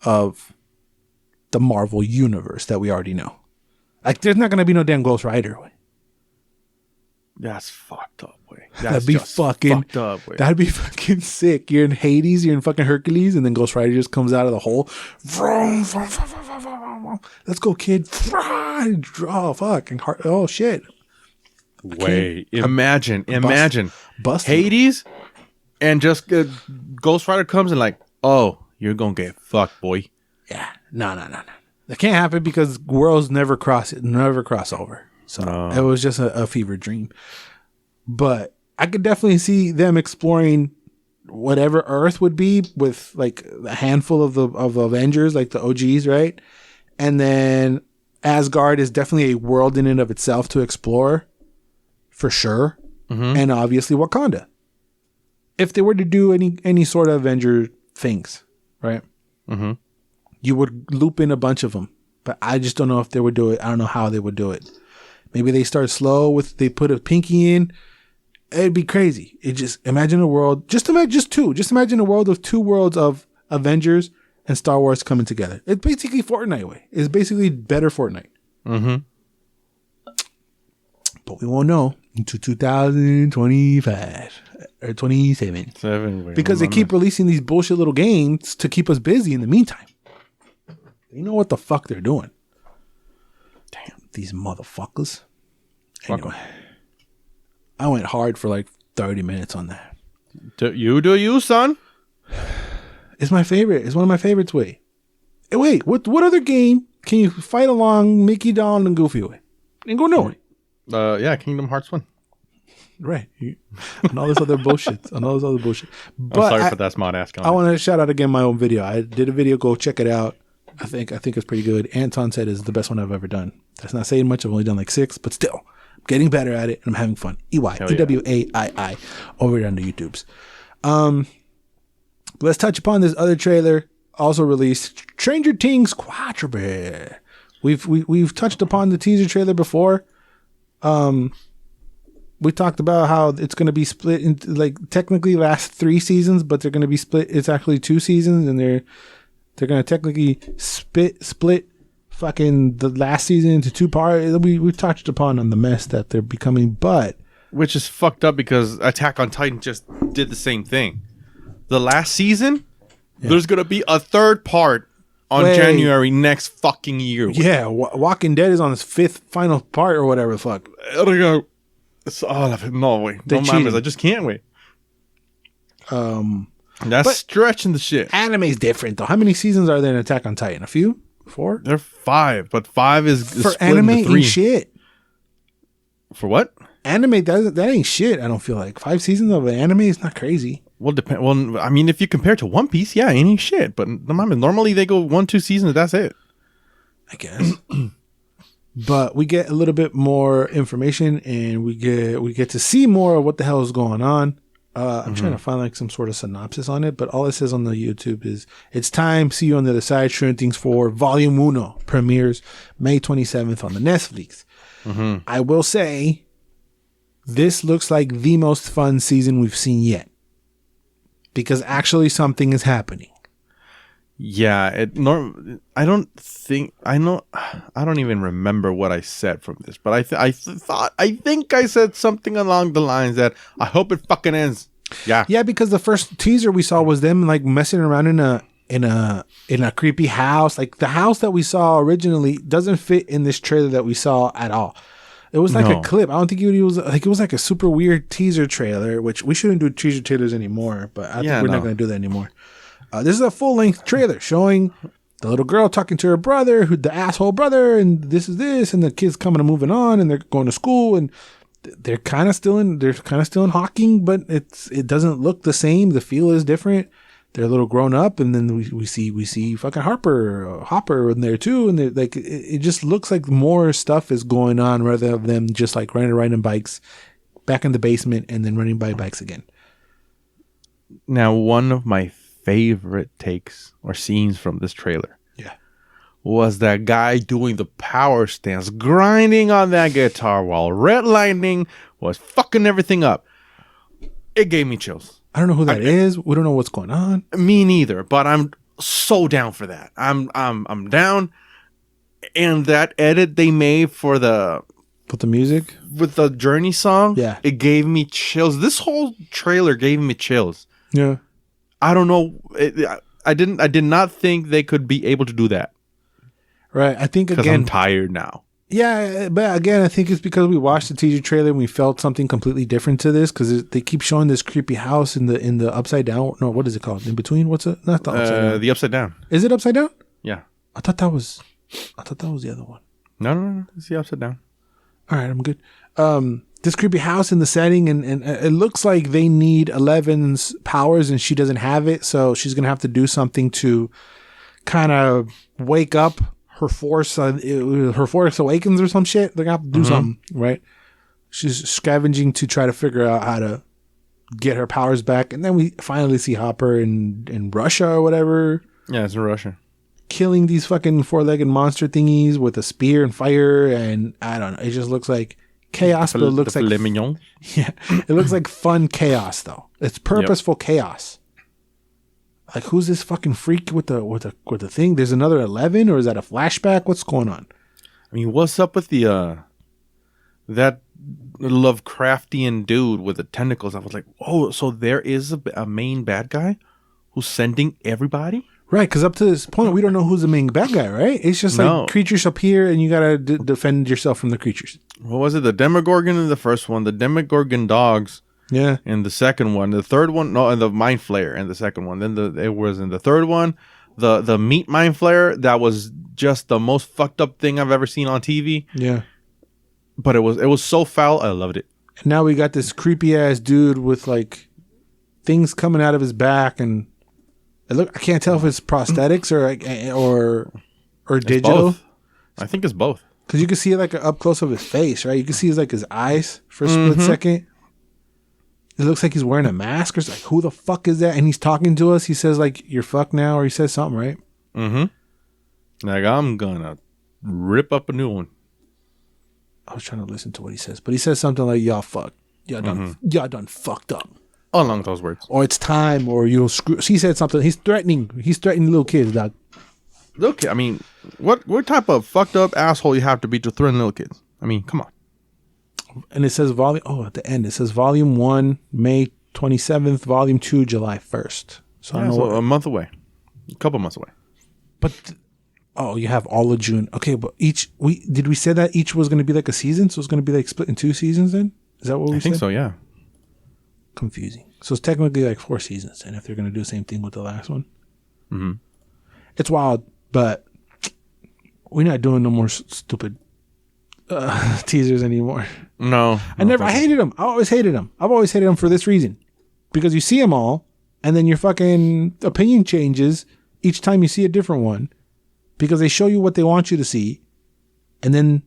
of the Marvel universe that we already know. Like, there's not gonna be no damn Ghost Rider. That's fucked up, way. That'd be fucking fucked up, way. That'd be fucking sick. You're in Hades, you're in fucking Hercules, and then Ghost Rider just comes out of the hole. Let's go, kid. Oh fuck! Oh shit. Wait, imagine bust Hades, and just Ghost Rider comes and like, oh, you're gonna get fucked, boy. Yeah, no. That can't happen because worlds never cross over. So it was just a fever dream. But I could definitely see them exploring whatever Earth would be with like a handful of Avengers, like the OGs, right? And then Asgard is definitely a world in and of itself to explore, for sure. And obviously Wakanda. If they were to do any sort of Avenger things, right? You would loop in a bunch of them, but I just don't know if they would do it. I don't know how they would do it. Maybe they start slow they put a pinky in. It'd be crazy. Imagine a world. Just imagine a world of two worlds of Avengers and Star Wars coming together. It's basically Fortnite way. It's basically better Fortnite. But we won't know until 2025 or 27. Because they keep releasing these bullshit little games to keep us busy in the meantime. You know what the fuck they're doing. Damn. These motherfuckers. Anyway, I went hard for like 30 minutes on that. Do you, son? It's my favorite. It's one of my favorites. Wait, what other game can you fight along Mickey, Donald, and Goofy with? And go nowhere. Yeah, Kingdom Hearts 1. Right. And all this other bullshit. But I'm sorry for that smart ass comment. I want to shout out again my own video. I did a video. Go check it out. I think it's pretty good. Anton said it's the best one I've ever done. That's not saying much. I've only done like 6, but still, I'm getting better at it and I'm having fun. EYEWAII over on the YouTubes. Let's touch upon this other trailer also released. Stranger Things Quadruple. We've touched upon the teaser trailer before. We talked about how it's going to be split into like technically last 3 seasons, but they're going to be split. It's actually 2 seasons, and they're going to technically split fucking the last season into 2 parts. We touched upon on the mess that they're becoming, but which is fucked up because Attack on Titan just did the same thing. The last season, there's going to be a 3rd part on January next fucking year. Yeah, Walking Dead is on its 5th final part or whatever the fuck. No way. No mames, I just can't wait. That's stretching the shit. Anime's different though. How many seasons are there in Attack on Titan? A few? 4? There are 5, but 5 is for anime ain't shit. For what? Anime that ain't shit. I don't feel like 5 seasons of an anime is not crazy. Well, I mean, if you compare to One Piece, yeah, it ain't shit. But normally they go 1-2 seasons. That's it. I guess. But we get a little bit more information, and we get to see more of what the hell is going on. I'm trying to find like some sort of synopsis on it, but all it says on the YouTube is it's time. See you on the other side. Stranger Things 4 Volume 1 premieres May 27th on the Netflix. I will say this looks like the most fun season we've seen yet, because actually something is happening. Yeah, I don't even remember what I said from this, but I think I said something along the lines that I hope it fucking ends. Yeah, because the first teaser we saw was them like messing around in a creepy house. Like the house that we saw originally doesn't fit in this trailer that we saw at all. It was like a clip. I don't think it was like a super weird teaser trailer, which we shouldn't do teaser trailers anymore, but I think we're not going to do that anymore. This is a full-length trailer showing the little girl talking to her brother, the asshole brother, and this, and the kids coming and moving on, and they're going to school, and they're kind of still in Hawking, but it doesn't look the same. The feel is different. They're a little grown up, and then we see fucking Hopper in there too, and they're like it just looks like more stuff is going on rather than them just like riding bikes back in the basement and then running by bikes again. Now, one of my favorite takes or scenes from this trailer was that guy doing the power stance, grinding on that guitar while Red Lightning was fucking everything up. It gave me chills. I don't know who that is. We don't know what's going on. Me neither, but I'm so down for that. I'm down. And that edit they made for the music with the Journey song, it gave me chills. This whole trailer gave me chills. Yeah. I don't know. I did not think they could be able to do that. Right. I think again, I'm tired now. Yeah, but again, I think it's because we watched the teaser trailer and we felt something completely different to this, because they keep showing this creepy house in the upside down. No, what is it called? In between? What's it? Not the upside down. The upside down. Is it upside down? Yeah. I thought that was the other one. No. It's the upside down. All right, I'm good. This creepy house in the setting, and it looks like they need Eleven's powers, and she doesn't have it, so she's gonna have to do something to kind of wake up her force. Her force awakens or some shit. They're gonna have to do something, right? She's scavenging to try to figure out how to get her powers back, and then we finally see Hopper in Russia or whatever. Yeah, it's in Russia, killing these fucking 4-legged monster thingies with a spear and fire, and I don't know. It just looks like chaos, but it looks like it looks like fun chaos though. It's purposeful chaos. Like, who's this fucking freak with the thing? There's another 11, or is that a flashback? What's going on? I mean, what's up with the that Lovecraftian dude with the tentacles? I was like, oh, so there is a main bad guy who's sending everybody? Right, because up to this point, we don't know who's the main bad guy, right? It's just like creatures appear and you got to defend yourself from the creatures. What was it? The Demogorgon in the first one, the Demogorgon dogs in the second one, the third one, and the Mind Flayer in the second one. Then it was in the third one, the Meat Mind Flayer, that was just the most fucked up thing I've ever seen on TV. Yeah. But it was so foul, I loved it. And now we got this creepy ass dude with like things coming out of his back, and I can't tell if it's prosthetics or digital. Both. I think it's both. Because you can see like up close of his face, right? You can see his eyes for a split second. It looks like he's wearing a mask, or it's like, who the fuck is that? And he's talking to us. He says like, "You're fucked now," or he says something, right? Mm-hmm. Like, I'm gonna rip up a new one. I was trying to listen to what he says, but he says something like, "Y'all fucked. Y'all done fucked up." Along those words. Or it's time, or you'll screw. He said something. He's threatening little kids, dog. Look, I mean, what type of fucked up asshole you have to be to threaten little kids? I mean, come on. And it says at the end, it says volume 1, May 27th, volume 2, July 1st. So I know a month away. A couple months away. But, you have all of June. Okay, but did we say that each was going to be like a season? So it's going to be like split in 2 seasons then? Is that what we said? I think so, yeah. Confusing. So it's technically like 4 seasons, and if they're going to do the same thing with the last one. Mm-hmm. It's wild, but we're not doing no more stupid teasers anymore. No. I hated them. I always hated them. I've always hated them for this reason. Because you see them all, and then your fucking opinion changes each time you see a different one. Because they show you what they want you to see, and then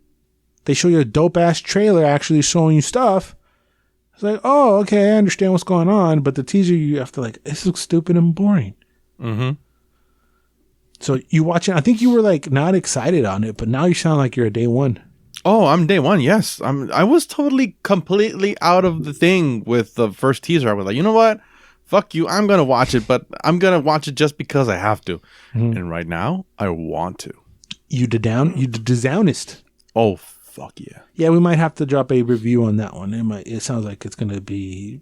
they show you a dope-ass trailer actually showing you stuff. It's like, oh, okay, I understand what's going on, but the teaser, you have to like, this looks stupid and boring. Mm-hmm. So you watch it, I think you were like not excited on it, but now you sound like you're a day one. Oh, I'm day one, yes. I was completely out of the thing with the first teaser. I was like, you know what? Fuck you, I'm going to watch it, but I'm going to watch it just because I have to. Mm-hmm. And right now, I want to. You the downest. Oh, fuck yeah. Yeah, we might have to drop a review on that one. It sounds like it's going to be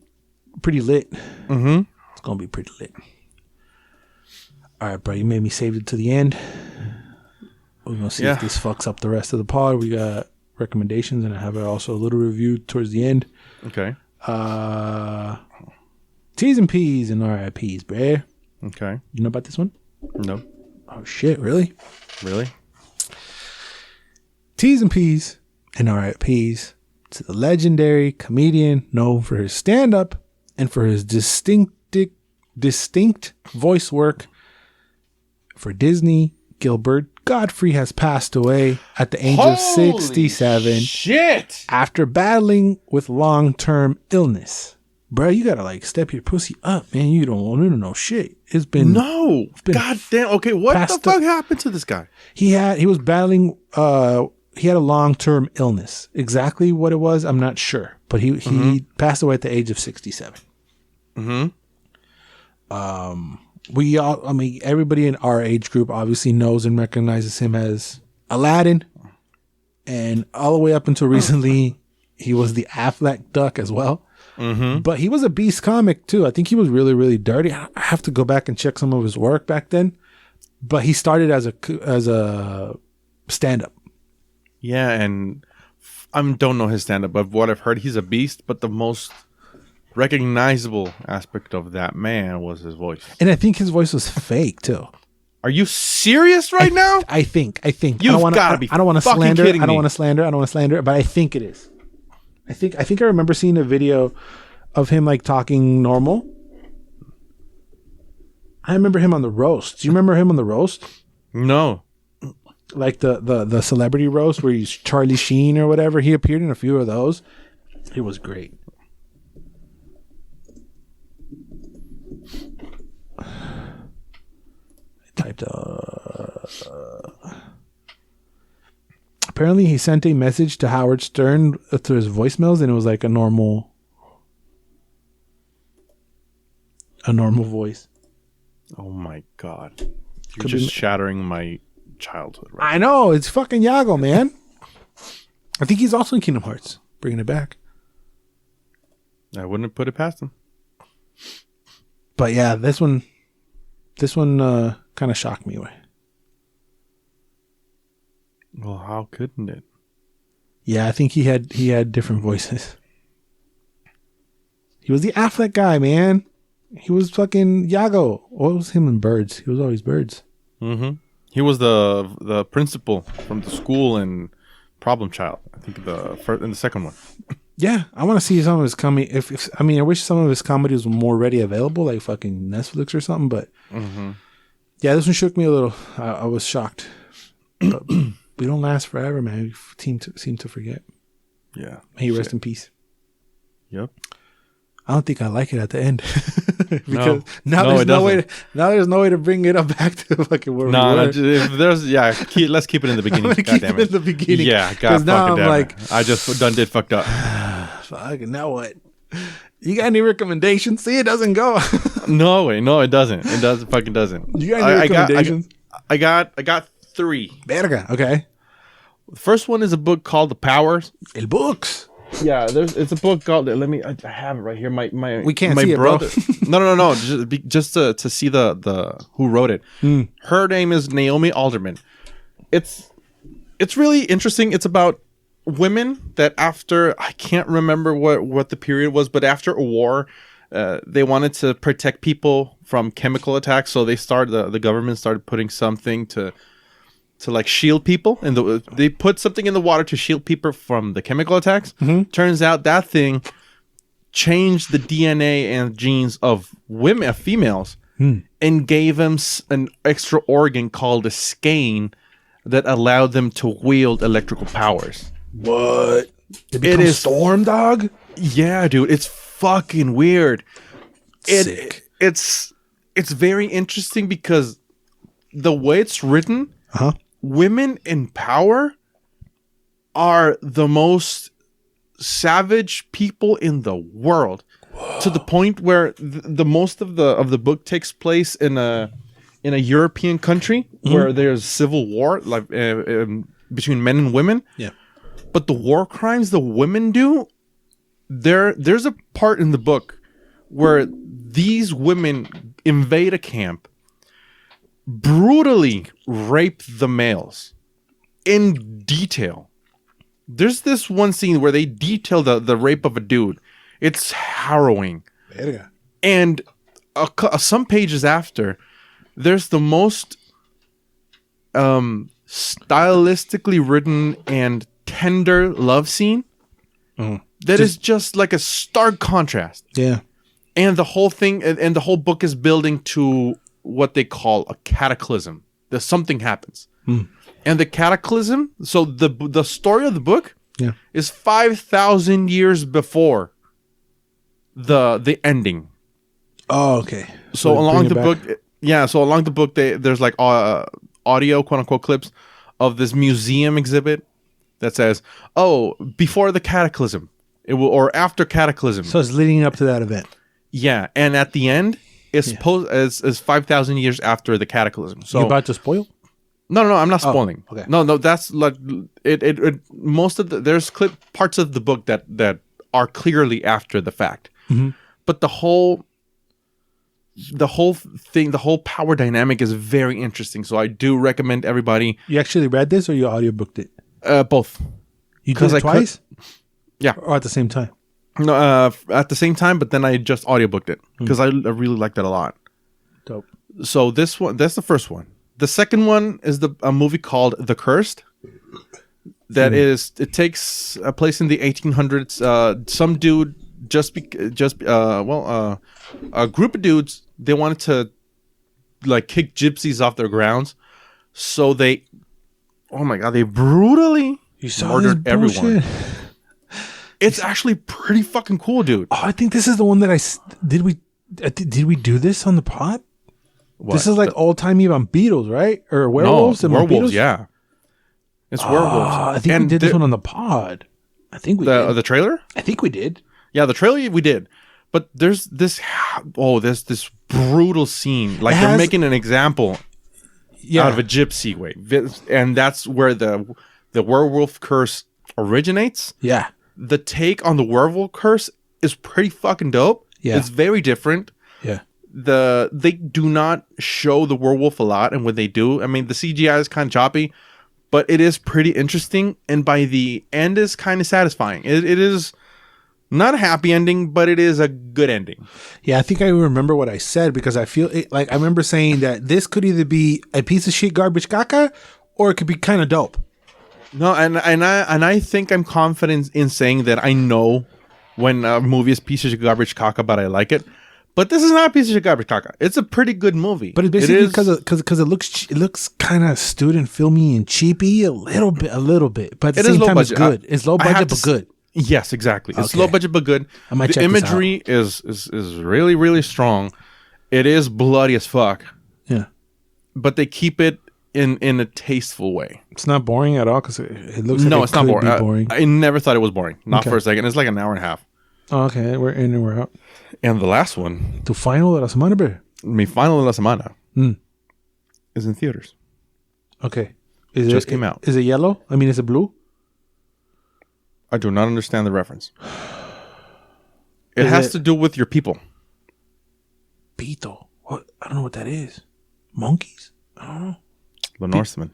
pretty lit. Mm-hmm. It's going to be pretty lit. All right, bro, you made me save it to the end. We're going to see if this fucks up the rest of the pod. We got recommendations, and I have also a little review towards the end. Okay. T's and P's and RIPs, bruh. Okay. You know about this one? No. Oh, shit, really? Really? T's and P's and RIPs to the legendary comedian known for his stand-up and for his distinct voice work for Disney. Gilbert Gottfried has passed away at the age of 67. Shit! After battling with long-term illness. Bro, you gotta like step your pussy up, man. You don't want to know shit. It's been God damn. Okay, what the fuck happened to this guy? He was battling. He had a long-term illness. Exactly what it was, I'm not sure. But he passed away at the age of 67. Mm-hmm. Everybody in our age group obviously knows and recognizes him as Aladdin, and all the way up until recently, he was the Affleck Duck as well. Mm-hmm. But he was a beast comic too. I think he was really, really dirty. I have to go back and check some of his work back then. But he started as a stand-up. Yeah, and I don't know his stand-up, but what I've heard, he's a beast. But the most recognizable aspect of that man was his voice. And I think his voice was fake too. Are you serious right now? I think. You've got to be. I don't want to slander. Kidding me. I don't want to slander. But I think it is. I think I remember seeing a video of him like talking normal. I remember him on the roast. Do you remember him on the roast? No. Like the celebrity roast where he's Charlie Sheen or whatever. He appeared in a few of those. It was great. I typed apparently he sent a message to Howard Stern through his voicemails, and it was like a normal voice. Oh my god. You're just shattering my childhood. Right? I know, it's fucking Yago, man. I think he's also in Kingdom Hearts, bringing it back. I wouldn't put it past him. But yeah, this one This one kind of shocked me. Well, how couldn't it? Yeah, I think he had different voices. He was the Affleck guy, man. He was fucking Yago. What was him in Birds? He was always Birds. Mm-hmm. He was the principal from the school in Problem Child. I think the first and the second one. Yeah, I want to see some of his comedy. I mean, I wish some of his comedies were more ready available, like fucking Netflix or something. But yeah, this one shook me a little. I was shocked. But we don't last forever, man. We seem to forget. Yeah. May he rest in peace. Yep. I don't think I like it at the end. Because now there's no way to bring it up back to fucking where we were. If there's let's keep it in the beginning. I'm gonna keep it in the beginning. Yeah, God, now I'm like, I just did fucked up. Fuck, now what? You got any recommendations? See, it doesn't go. No way, no, it doesn't. It doesn't. You got any recommendations? I got 3. Verga. Okay. The first one is a book called The Powers. El Books. Yeah, it's a book called. I have it right here. My we can't my see brother. It, bro. No. Just to see the who wrote it. Her name is Naomi Alderman. It's really interesting. It's about women that after, I can't remember what the period was, but after a war, they wanted to protect people from chemical attacks. So the government started putting something to like shield people, and they put something in the water to shield people from the chemical attacks. Turns out that thing changed the DNA and genes of females, and gave them an extra organ called a skein that allowed them to wield electrical powers. What? It is Storm Dog? Yeah, dude, it's fucking weird. Sick. It's very interesting because the way it's written. Women in power are the most savage people in the world. Whoa. To the point where the most of the book takes place in a European country where there's civil war, like between men and women. Yeah. But the war crimes the women do, there's a part in the book where these women invade a camp, brutally rape the males in detail. There's this one scene where they detail the rape of a dude. It's harrowing. Verga. And some pages after, there's the most stylistically written and tender love scene that is just like a stark contrast. Yeah. And the whole thing, and the whole book is building to what they call a cataclysm. That something happens. And the cataclysm, so the story of the book is 5,000 years before the ending. Oh, okay. So along the book, along the book, there's like audio, quote unquote, clips of this museum exhibit that says, "Oh, before the cataclysm, or after cataclysm." So it's leading up to that event. Yeah, and at the end, it's supposed as 5,000 years after the cataclysm. So you about to spoil? No, I'm not spoiling. Okay. No, that's like it. Most of there's parts of the book that are clearly after the fact, but the whole thing, the whole power dynamic is very interesting. So I do recommend everybody. You actually read this, or you audiobooked it? Both. You did it twice? Yeah. Or at the same time? No, at the same time, but then I just audiobooked it because I really liked it a lot. Dope. So that's the first one. The second one is a movie called The Cursed. That is, it takes a place in the 1800s. Some dude a group of dudes, they wanted to like kick gypsies off their grounds, so they brutally murdered everyone. It's actually pretty fucking cool, dude. Oh, I think this is the one that did we do this on the pod? What? This is like old-timey vampires, right? Or werewolves? No, werewolves, yeah. It's werewolves. I think we did this one on the pod. I think we did. The trailer? I think we did. Yeah, the trailer we did. But there's this brutal scene. Like they're making an example out of a gypsy way. And that's where the werewolf curse originates. Yeah. The take on the werewolf curse is pretty fucking dope. Yeah. It's very different. Yeah. they do not show the werewolf a lot, and when they do, I mean, the CGI is kind of choppy, but it is pretty interesting, and by the end is kind of satisfying. It is not a happy ending, but it is a good ending. Yeah, I think I remember what I said, because I feel like I remember saying that this could either be a piece of shit garbage caca, or it could be kind of dope. No, and I think I'm confident in saying that I know when a movie is piece of shit garbage caca, but I like it. But this is not a piece of shit garbage caca. It's a pretty good movie. But it's basically because it looks kind of student filmy and cheapy a little bit. But at the same time, it's good. It's low budget but good. Yes, exactly. It's low budget but good. The imagery is really, really strong. It is bloody as fuck. Yeah, but they keep it in a tasteful way. It's not boring at all, because it looks like it's not boring. I never thought it was boring. Not for a second. It's like an hour and a half. Oh, okay, we're in and we're out. And the last one, Tu final de la semana, bro. Mi final de la semana is in theaters. Okay, Just came out. Is it yellow? I mean, is it blue? I do not understand the reference. It has to do with your people. Pito. What? I don't know what that is. Monkeys? I don't know. The Norseman.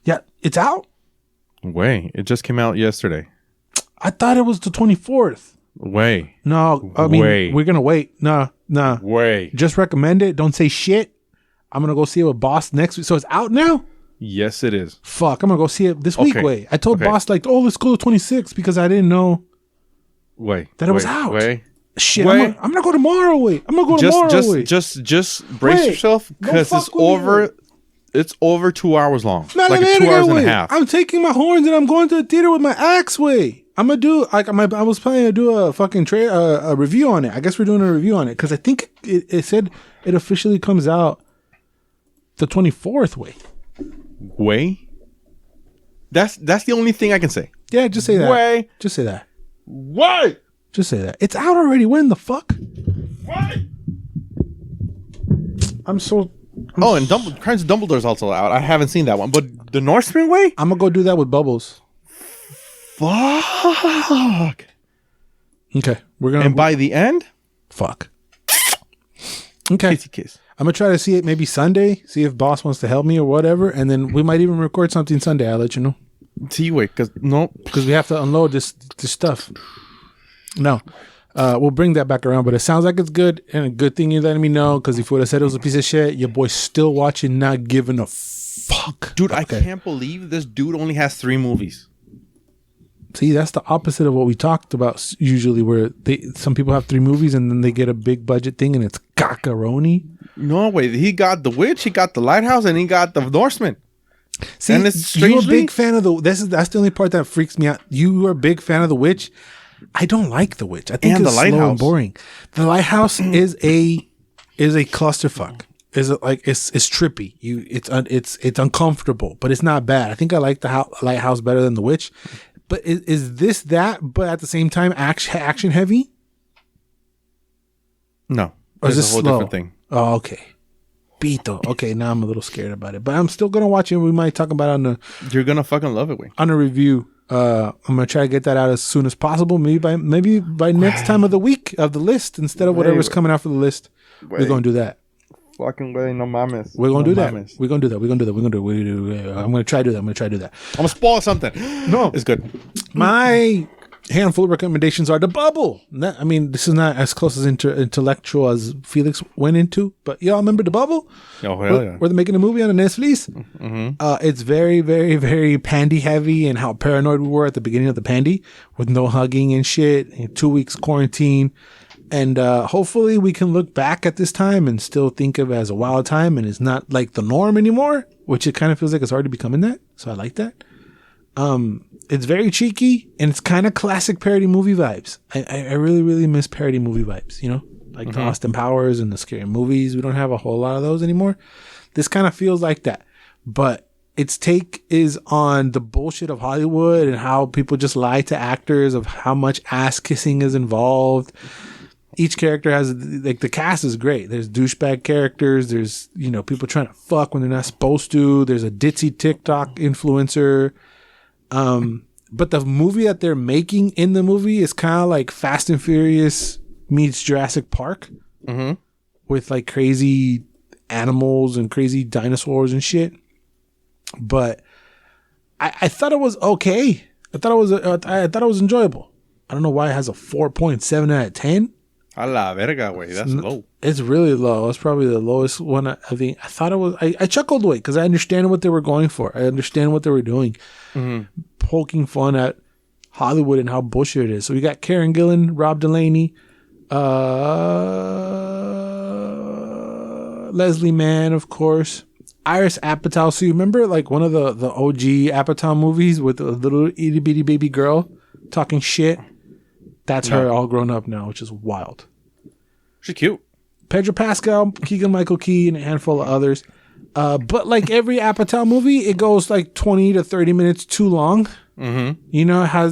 Yeah, it's out? Way. It just came out yesterday. I thought it was the 24th. Way. No, I mean, we're going to wait. Nah. Way. Just recommend it. Don't say shit. I'm going to go see it with Boss next week. So it's out now? Yes, it is. Fuck, I'm going to go see it this week. Way. I told Boss, like, let's go to 26, because I didn't know that it was out. Way. Shit, I'm going to go tomorrow. Wait. I'm going to go tomorrow. Wait. Just brace yourself, because it's over. It's over 2 hours long. Like 2 hours and a half. I'm taking my horns and I'm going to the theater with my axe. Way. I'm gonna do I was planning to do a fucking a review on it. I guess we're doing a review on it, because I think it said it officially comes out the 24th. Way. That's the only thing I can say. Yeah, just say that. Way. Just say that. Way. Just say that. It's out already. When the fuck? Way. And Crimes of Dumbledore's also out. I haven't seen that one, but the Norseman Way. I'm gonna go do that with Bubbles. Fuck. Okay, we're gonna. And by the end, fuck. Okay. Kiss. I'm gonna try to see it maybe Sunday. See if Boss wants to help me or whatever, and then we might even record something Sunday. I'll let you know. See, wait, because we have to unload this stuff. No, we'll bring that back around. But it sounds like it's good, and a good thing you're letting me know, because if you would have said it was a piece of shit, your boy's still watching, not giving a fuck. Dude, I can't believe this dude only has 3 movies. See, that's the opposite of what we talked about usually, where some people have 3 movies and then they get a big budget thing and it's cacaroni. No way. He got The Witch, he got The Lighthouse, and he got The Norseman. See, and you're a big fan of that's the only part that freaks me out. You are a big fan of The Witch. I don't like The Witch. I think it's slow and boring. The Lighthouse is a clusterfuck. Is it like it's trippy? It's uncomfortable, but it's not bad. I think I like the Lighthouse better than The Witch. But is this that? But at the same time, action heavy? No, or is this a whole different thing? Oh, okay. Pito. Okay, now I'm a little scared about it, but I'm still gonna watch it. We might talk about it You're gonna fucking love it, on a review. I'm gonna try to get that out as soon as possible. Maybe by next time of the week of the list, instead of whatever's coming out for the list. We're gonna do that. Fucking way, no mames. We're gonna do that. We're gonna do that. I'm gonna try to do that. I'm gonna spoil something. No, it's good. My handful of recommendations are The Bubble. I mean, this is not as close as intellectual as Felix went into, but y'all remember The Bubble? Oh hell yeah! Where they're making a movie on Netflix. Mm-hmm. It's very, very, very pandy heavy, and how paranoid we were at the beginning of the pandy, with no hugging and shit, and 2 weeks quarantine. And hopefully we can look back at this time and still think of it as a wild time, and it's not like the norm anymore, which it kind of feels like it's already becoming that. So I like that. It's very cheeky, and it's kind of classic parody movie vibes. I really, really miss parody movie vibes, like the Austin Powers and the scary movies. We don't have a whole lot of those anymore. This kind of feels like that, but its take is on the bullshit of Hollywood and how people just lie to actors, of how much ass kissing is involved. Each character has, like, the cast is great. There's douchebag characters. There's, people trying to fuck when they're not supposed to. There's a ditzy TikTok influencer. But the movie that they're making in the movie is kind of like Fast and Furious meets Jurassic Park. Mm-hmm. with like crazy animals and crazy dinosaurs and shit. But I thought it was okay. I thought it was enjoyable. I don't know why it has a 4.7 out of 10. A la verga, güey. That's low. It's really low. It's probably the lowest one. I think I thought it was. I chuckled away because I understand what they were going for. I understand what they were doing, poking fun at Hollywood and how bullshit it is. So we got Karen Gillan, Rob Delaney, Leslie Mann, of course, Iris Apatow. So you remember like one of the OG Apatow movies with the little itty bitty baby girl talking shit? That's her all grown up now, which is wild. She's cute. Pedro Pascal, Keegan-Michael Key, and a handful of others. But like every Apatow movie, it goes like 20 to 30 minutes too long. Mm-hmm. You know, how I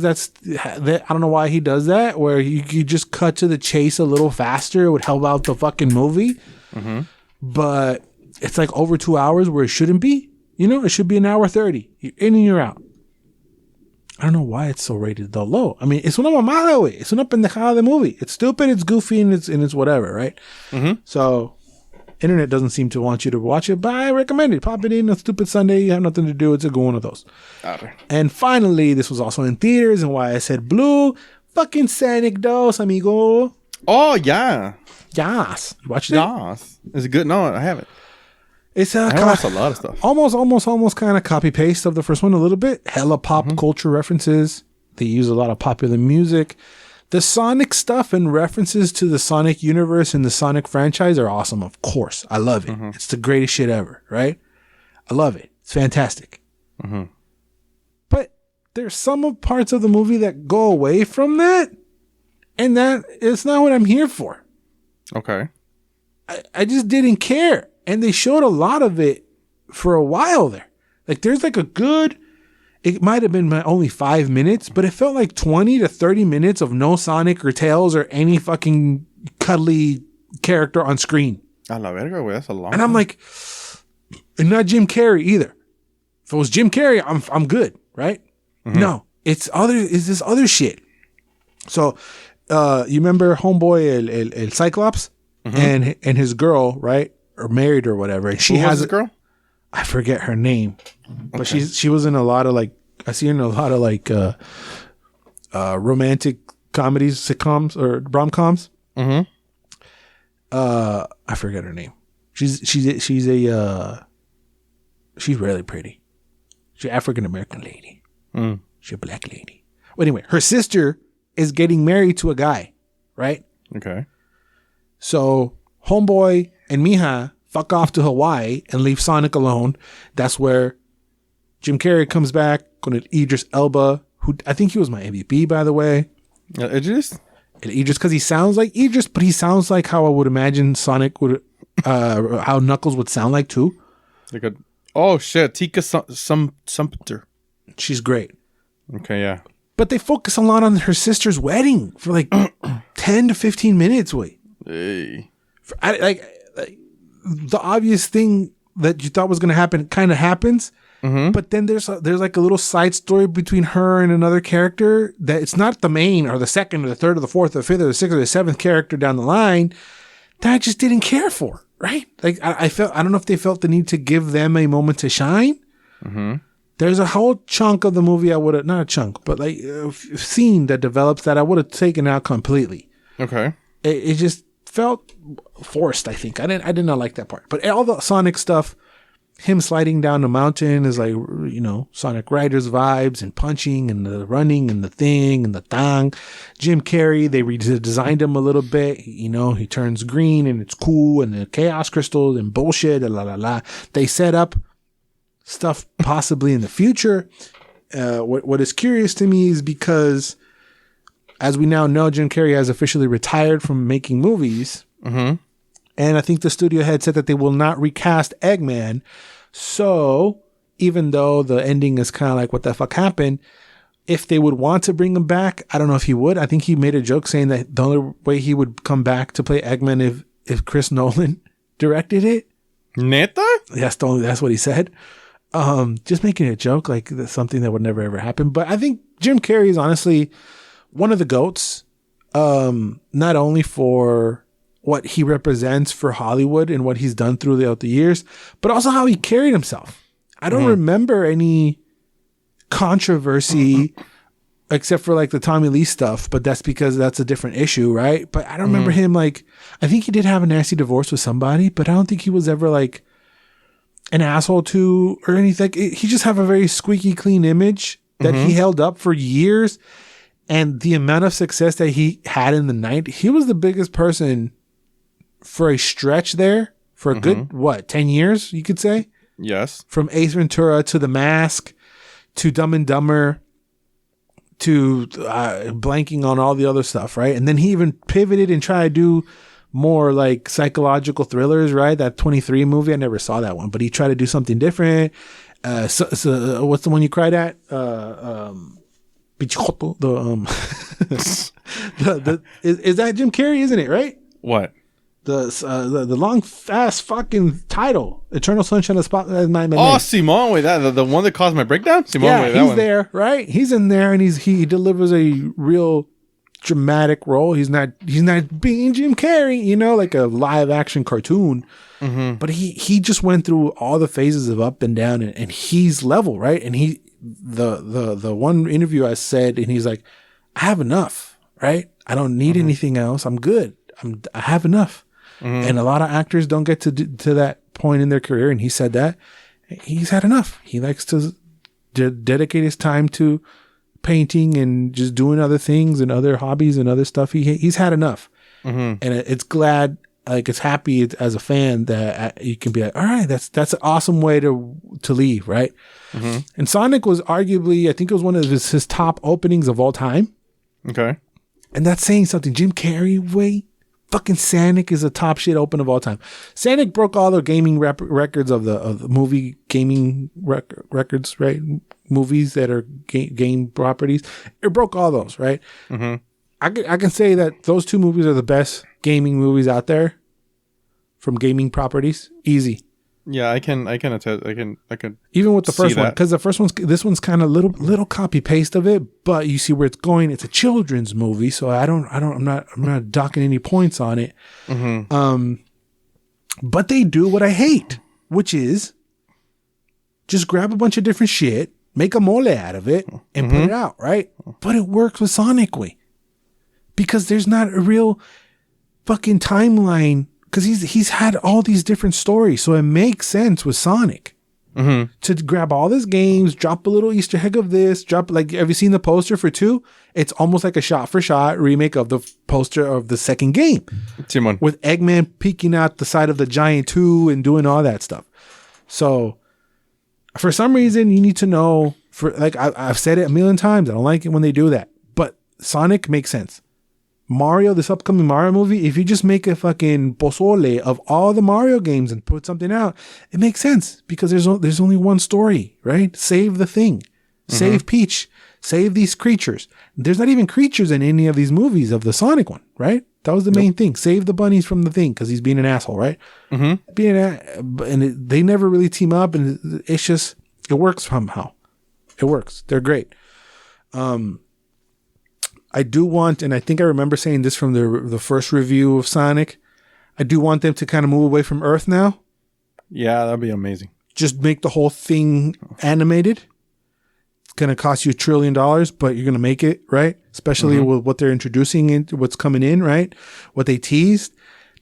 don't know why he does that, where you just cut to the chase a little faster. It would help out the fucking movie. Mm-hmm. But it's like over 2 hours where it shouldn't be. You know, it should be an hour 30. You're in and you're out. I don't know why it's so rated though low. I mean, it's una mamada, güey. It's una pendejada de movie. It's stupid, it's goofy, and it's whatever, right? Mm-hmm. So, internet doesn't seem to want you to watch it, but I recommend it. Pop it in a stupid Sunday. You have nothing to do. It's a good one of those. Okay. And finally, this was also in theaters, and why I said blue. Fucking Sonic 2, amigo. Oh, yeah. Yes. You watched it? Yes. Is it good? No, I haven't. It's I watched a lot of stuff. Almost kind of copy paste of the first one a little bit. Hella pop culture references. They use a lot of popular music. The Sonic stuff and references to the Sonic universe and the Sonic franchise are awesome. Of course, I love it. It's the greatest shit ever. Right? I love it. It's fantastic. But there's some parts of the movie that go away from that, and that it's not what I'm here for. Okay. I just didn't care. And they showed a lot of it for a while there. Like there's like it might have been only 5 minutes, but it felt like 20 to 30 minutes of no Sonic or Tails or any fucking cuddly character on screen. A la verga, güey. That's a long And I'm like, and not Jim Carrey either. If it was Jim Carrey, I'm good, right? No, it's this other shit. So, you remember homeboy El Cyclops and his girl, right? Or married or whatever. And she has a girl. I forget her name, but she was in a lot of like, I see her in a lot of like romantic comedies, sitcoms or rom-coms. I forget her name. She's really pretty. She's an African American lady. She's a black lady. Well, anyway, her sister is getting married to a guy, right? Okay. So homeboy and Mija fuck off to Hawaii and leave Sonic alone. That's where Jim Carrey comes back with Idris Elba, who I think he was my MVP, by the way. Idris, because he sounds like Idris, but he sounds like how I would imagine Sonic would, how Knuckles would sound like too. Like Tika Sumpter. She's great. Okay, yeah. But they focus a lot on her sister's wedding for like 10 to 15 minutes. Wait. Hey. Like the obvious thing that you thought was going to happen kind of happens, but then there's like a little side story between her and another character that it's not the main or the second or the third or the fourth or the fifth or the sixth or the seventh character down the line that I just didn't care for. Right? Like I don't know if they felt the need to give them a moment to shine. There's a whole chunk of the movie I would have, not a chunk, but like a scene that develops that I would have taken out completely. Okay. It just felt forced, I think. I did not like that part. But all the Sonic stuff, him sliding down the mountain is like, you know, Sonic Riders vibes and punching and the running and the thing and the thang. Jim Carrey, they redesigned him a little bit. You know, he turns green and it's cool and the Chaos Crystal and bullshit. They set up stuff possibly in the future. What is curious to me is because, as we now know, Jim Carrey has officially retired from making movies. And I think the studio head said that they will not recast Eggman. So even though the ending is kind of like, what the fuck happened? If they would want to bring him back, I don't know if he would. I think he made a joke saying that the only way he would come back to play Eggman if Chris Nolan directed it. Neta? That's what he said. Just making a joke, like that's something that would never ever happen. But I think Jim Carrey is honestly one of the GOATs, not only for what he represents for Hollywood and what he's done throughout the years, but also how he carried himself. I don't remember any controversy except for like the Tommy Lee stuff, but that's because that's a different issue, right? But I don't remember him like, I think he did have a nasty divorce with somebody, but I don't think he was ever like an asshole to or anything. He just have a very squeaky clean image that he held up for years. And the amount of success that he had in the 90s, he was the biggest person for a stretch there for a good, 10 years, you could say? Yes. From Ace Ventura to The Mask to Dumb and Dumber to blanking on all the other stuff, right? And then he even pivoted and tried to do more like psychological thrillers, right? That 23 movie, I never saw that one, but he tried to do something different. So what's the one you cried at? Is that Jim Carrey, isn't it, right? What? The long fast fucking title, Eternal Sunshine of the Spotless Mind. Oh, Simone, wait, that the one that caused my breakdown. Simone, yeah, wait, that he's one. there, right? He's in there, and he delivers a real dramatic role. He's not being Jim Carrey, you know, like a live action cartoon. But he just went through all the phases of up and down, and he's level, right? And the one interview I said, and he's like, I have enough, right? I don't need anything else. I'm good. I have enough. And a lot of actors don't get to that point in their career. And he said that he's had enough. He likes to dedicate his time to painting and just doing other things and other hobbies and other stuff. He's had enough. And it's glad, like it's happy as a fan that you can be like, all right, that's an awesome way to leave, right? And Sonic was arguably, I think it was one of his top openings of all time. Okay. And that's saying something. Jim Carrey, wait, fucking Sonic is a top shit open of all time. Sonic broke all the gaming records of the movie gaming records, right? Movies that are game properties. It broke all those, right? I can say that those two movies are the best gaming movies out there from gaming properties. Easy. Yeah, I can attest. I can even with the first one, because this one's kind of little copy paste of it, but you see where it's going. It's a children's movie, so I'm not docking any points on it. But they do what I hate, which is just grab a bunch of different shit, make a mole out of it, and put it out, right? But it works with Sonic way because there's not a real fucking timeline. Because he's had all these different stories, so it makes sense with Sonic to grab all these games, drop a little Easter egg of this, have you seen the poster for 2? It's almost like a shot-for-shot remake of the poster of the second game, with Eggman peeking out the side of the giant 2 and doing all that stuff. So, for some reason, you need to know. I've said it a million times. I don't like it when they do that, but Sonic makes sense. Mario, this upcoming Mario movie, if you just make a fucking pozole of all the Mario games and put something out, it makes sense because there's only one story, right? Save the thing. Save Peach. Save these creatures. There's not even creatures in any of these movies of the Sonic one, right? That was the main thing. Save the bunnies from the thing because he's being an asshole, right? They never really team up, and it's just, it works somehow. It works. They're great. I do want, and I think I remember saying this from the first review of Sonic, I do want them to kind of move away from Earth now. Yeah, that'd be amazing. Just make the whole thing animated. It's going to cost you $1 trillion, but you're going to make it, right? Especially with what they're introducing into what's coming in, right? What they teased.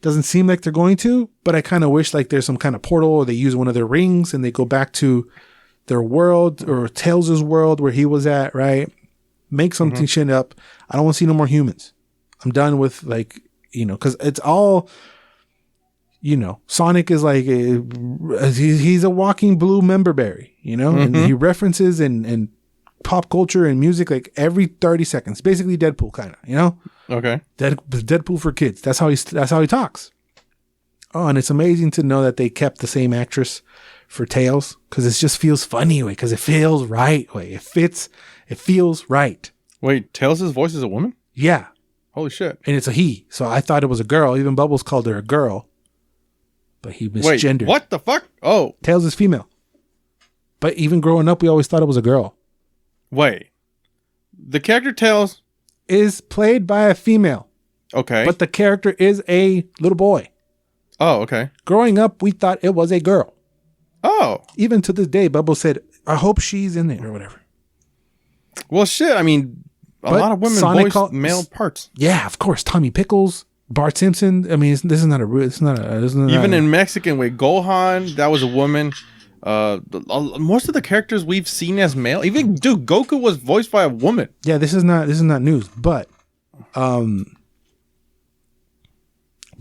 Doesn't seem like they're going to, but I kind of wish like there's some kind of portal or they use one of their rings and they go back to their world or Tails' world where he was at, right? Make something shit up. I don't want to see no more humans. I'm done with because it's all, Sonic is like, he's a walking blue member berry, and he references and pop culture and music like every 30 seconds. Basically Deadpool kind of, Okay. Deadpool for kids. That's how he talks. Oh, and it's amazing to know that they kept the same actress for Tails because it just feels funny because it feels right way. It fits. It feels right. Wait, Tails' voice is a woman? Yeah. Holy shit. And it's a he. So I thought it was a girl. Even Bubbles called her a girl. But he misgendered. Wait, what the fuck? Oh. Tails is female. But even growing up, we always thought it was a girl. Wait. The character Tails is played by a female. Okay. But the character is a little boy. Oh, okay. Growing up, we thought it was a girl. Oh. Even to this day, Bubble said, I hope she's in it or whatever. Well, shit. I mean, a lot of women voice male parts. Yeah, of course. Tommy Pickles, Bart Simpson. I mean, this is not a... Even in Mexican way, Gohan, that was a woman. Most of the characters we've seen as male, even Goku was voiced by a woman. Yeah, this is not news, but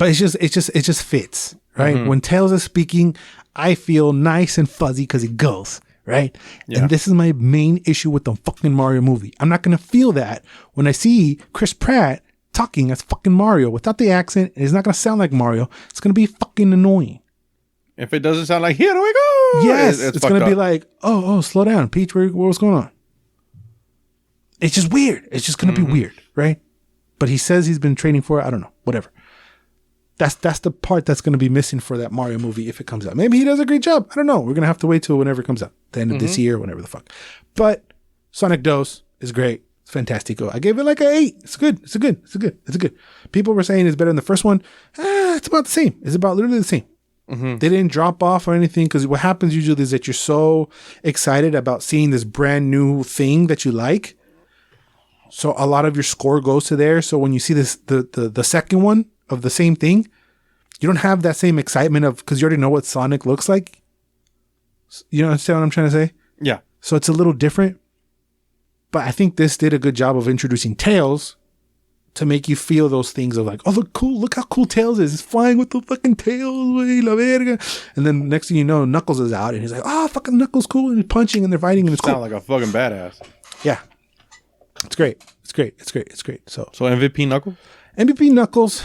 it just fits, right? Mm-hmm. When Tails is speaking, I feel nice and fuzzy because he goes, right? Yeah. And this is my main issue with the fucking Mario movie. I'm not gonna feel that when I see Chris Pratt talking as fucking Mario without the accent, and it's not gonna sound like Mario. It's gonna be fucking annoying. If it doesn't sound like, here we go. Yes, it's gonna be like, oh, slow down, Peach. What's going on? It's just weird. It's just gonna be weird, right? But he says he's been training for it. I don't know. Whatever. That's the part that's going to be missing for that Mario movie if it comes out. Maybe he does a great job. I don't know. We're going to have to wait till whenever it comes out. The end of this year, whenever the fuck. But Sonic DOS is great. It's fantastico. I gave it like an 8. It's good. People were saying it's better than the first one. It's about the same. It's about literally the same. Mm-hmm. They didn't drop off or anything because what happens usually is that you're so excited about seeing this brand new thing that you like. So a lot of your score goes to there. So when you see this, the second one of the same thing, you don't have that same excitement of because you already know what Sonic looks like. You understand what I'm trying to say? Yeah. So it's a little different, but I think this did a good job of introducing Tails to make you feel those things of like, oh, look how cool Tails is. He's flying with the fucking tail, wey, la verga. And then next thing you know, Knuckles is out and he's like, oh, fucking Knuckles cool. And he's punching and they're fighting and it's cool. Sound like a fucking badass. Yeah. It's great. So MVP Knuckles? MVP Knuckles.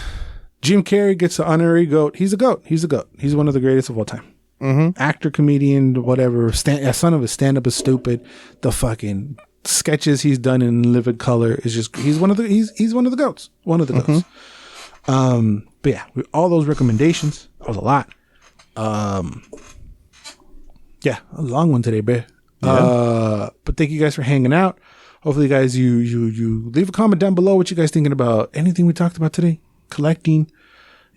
Jim Carrey gets the honorary GOAT. He's a GOAT. He's one of the greatest of all time. Mm-hmm. Actor, comedian, whatever. Son of a stand-up is stupid. The fucking sketches he's done in Livid Color is just he's one of the GOATs. One of the GOATs. But yeah, all those recommendations. That was a lot. Yeah, a long one today, babe. Yeah. But thank you guys for hanging out. Hopefully, guys, you leave a comment down below what you guys thinking about anything we talked about today. Collecting.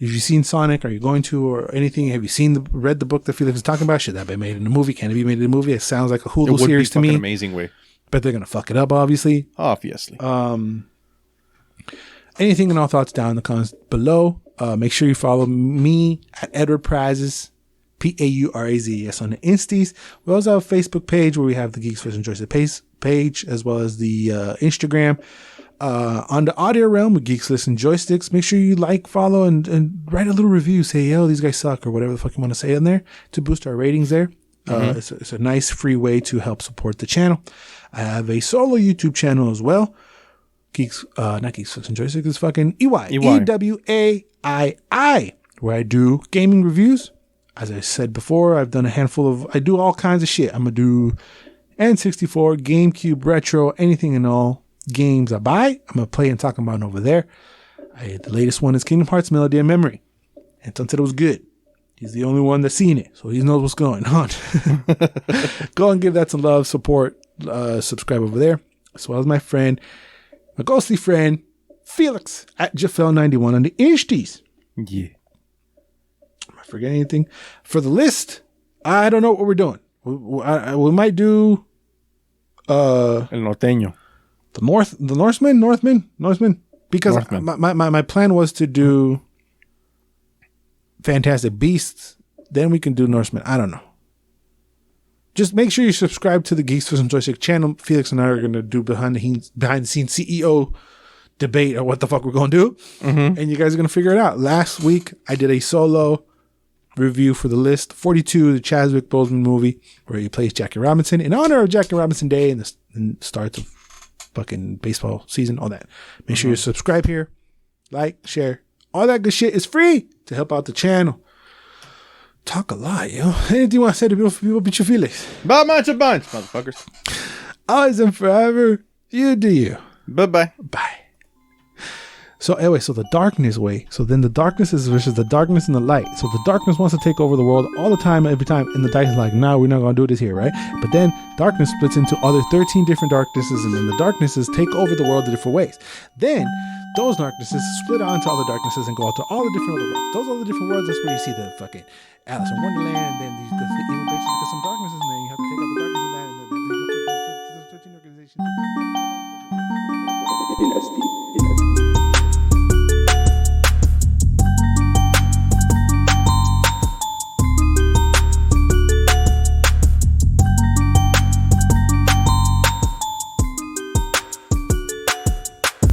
Have you seen Sonic? Are you going to or anything? Have you read the book that Felix is talking about? Should that be made in a movie? Can it be made in a movie? It sounds like a Hulu series to me. Amazing way. But they're gonna fuck it up, obviously. Anything and all thoughts down in the comments below. Make sure you follow me at Edward Prazes, Paurazes on the Insties. We also have a Facebook page where we have the Geeks vs. Joysticks page as well as the Instagram. On the audio realm with Geeks Listen Joysticks, make sure you like, follow, and write a little review. Say, yo, these guys suck, or whatever the fuck you want to say in there to boost our ratings there. It's a nice free way to help support the channel. I have a solo YouTube channel as well. Geeks, not Geeks Listen Joysticks, it's fucking EWAII, where I do gaming reviews. As I said before, I do all kinds of shit. I'm going to do N64, GameCube, retro, anything and all games I buy. I'm going to play and talk about it over there. The latest one is Kingdom Hearts Melody of Memory. Anton said it was good. He's the only one that's seen it, so he knows what's going on. Go and give that some love, support, subscribe over there. As well as my ghostly friend, Felix at Jafel91 on the Insties. Yeah. Am I forgetting anything? For the list, I don't know what we're doing. We might do El Norteño. The Northman. Because Northman. My plan was to do Fantastic Beasts. Then we can do Norseman. I don't know. Just make sure you subscribe to the Geeks for Some Joystick channel. Felix and I are going to do behind the scenes CEO debate or what the fuck we're going to do. Mm-hmm. And you guys are going to figure it out. Last week, I did a solo review for the list 42, the Chadwick Boseman movie, where he plays Jackie Robinson in honor of Jackie Robinson Day and the start of fucking baseball season, all that. Make sure you subscribe here, like, share. All that good shit is free to help out the channel. Talk a lot, yo. Anything you want to say to beautiful people, beat your Felix? About much a bunch, motherfuckers. Always and forever, you do you. Bye-bye. Bye. So anyway, the darkness way. So then the darkness is versus the darkness and the light. So the darkness wants to take over the world all the time, every time. And the light is like, no, we're not going to do this here, right? But then darkness splits into other 13 different darknesses. And then the darknesses take over the world in different ways. Then Those darknesses split out into other darknesses and go out to all the different other worlds. Those other different worlds, that's where you see the fucking Alice in Wonderland, and then the evil bitches get some darknesses, and then you have the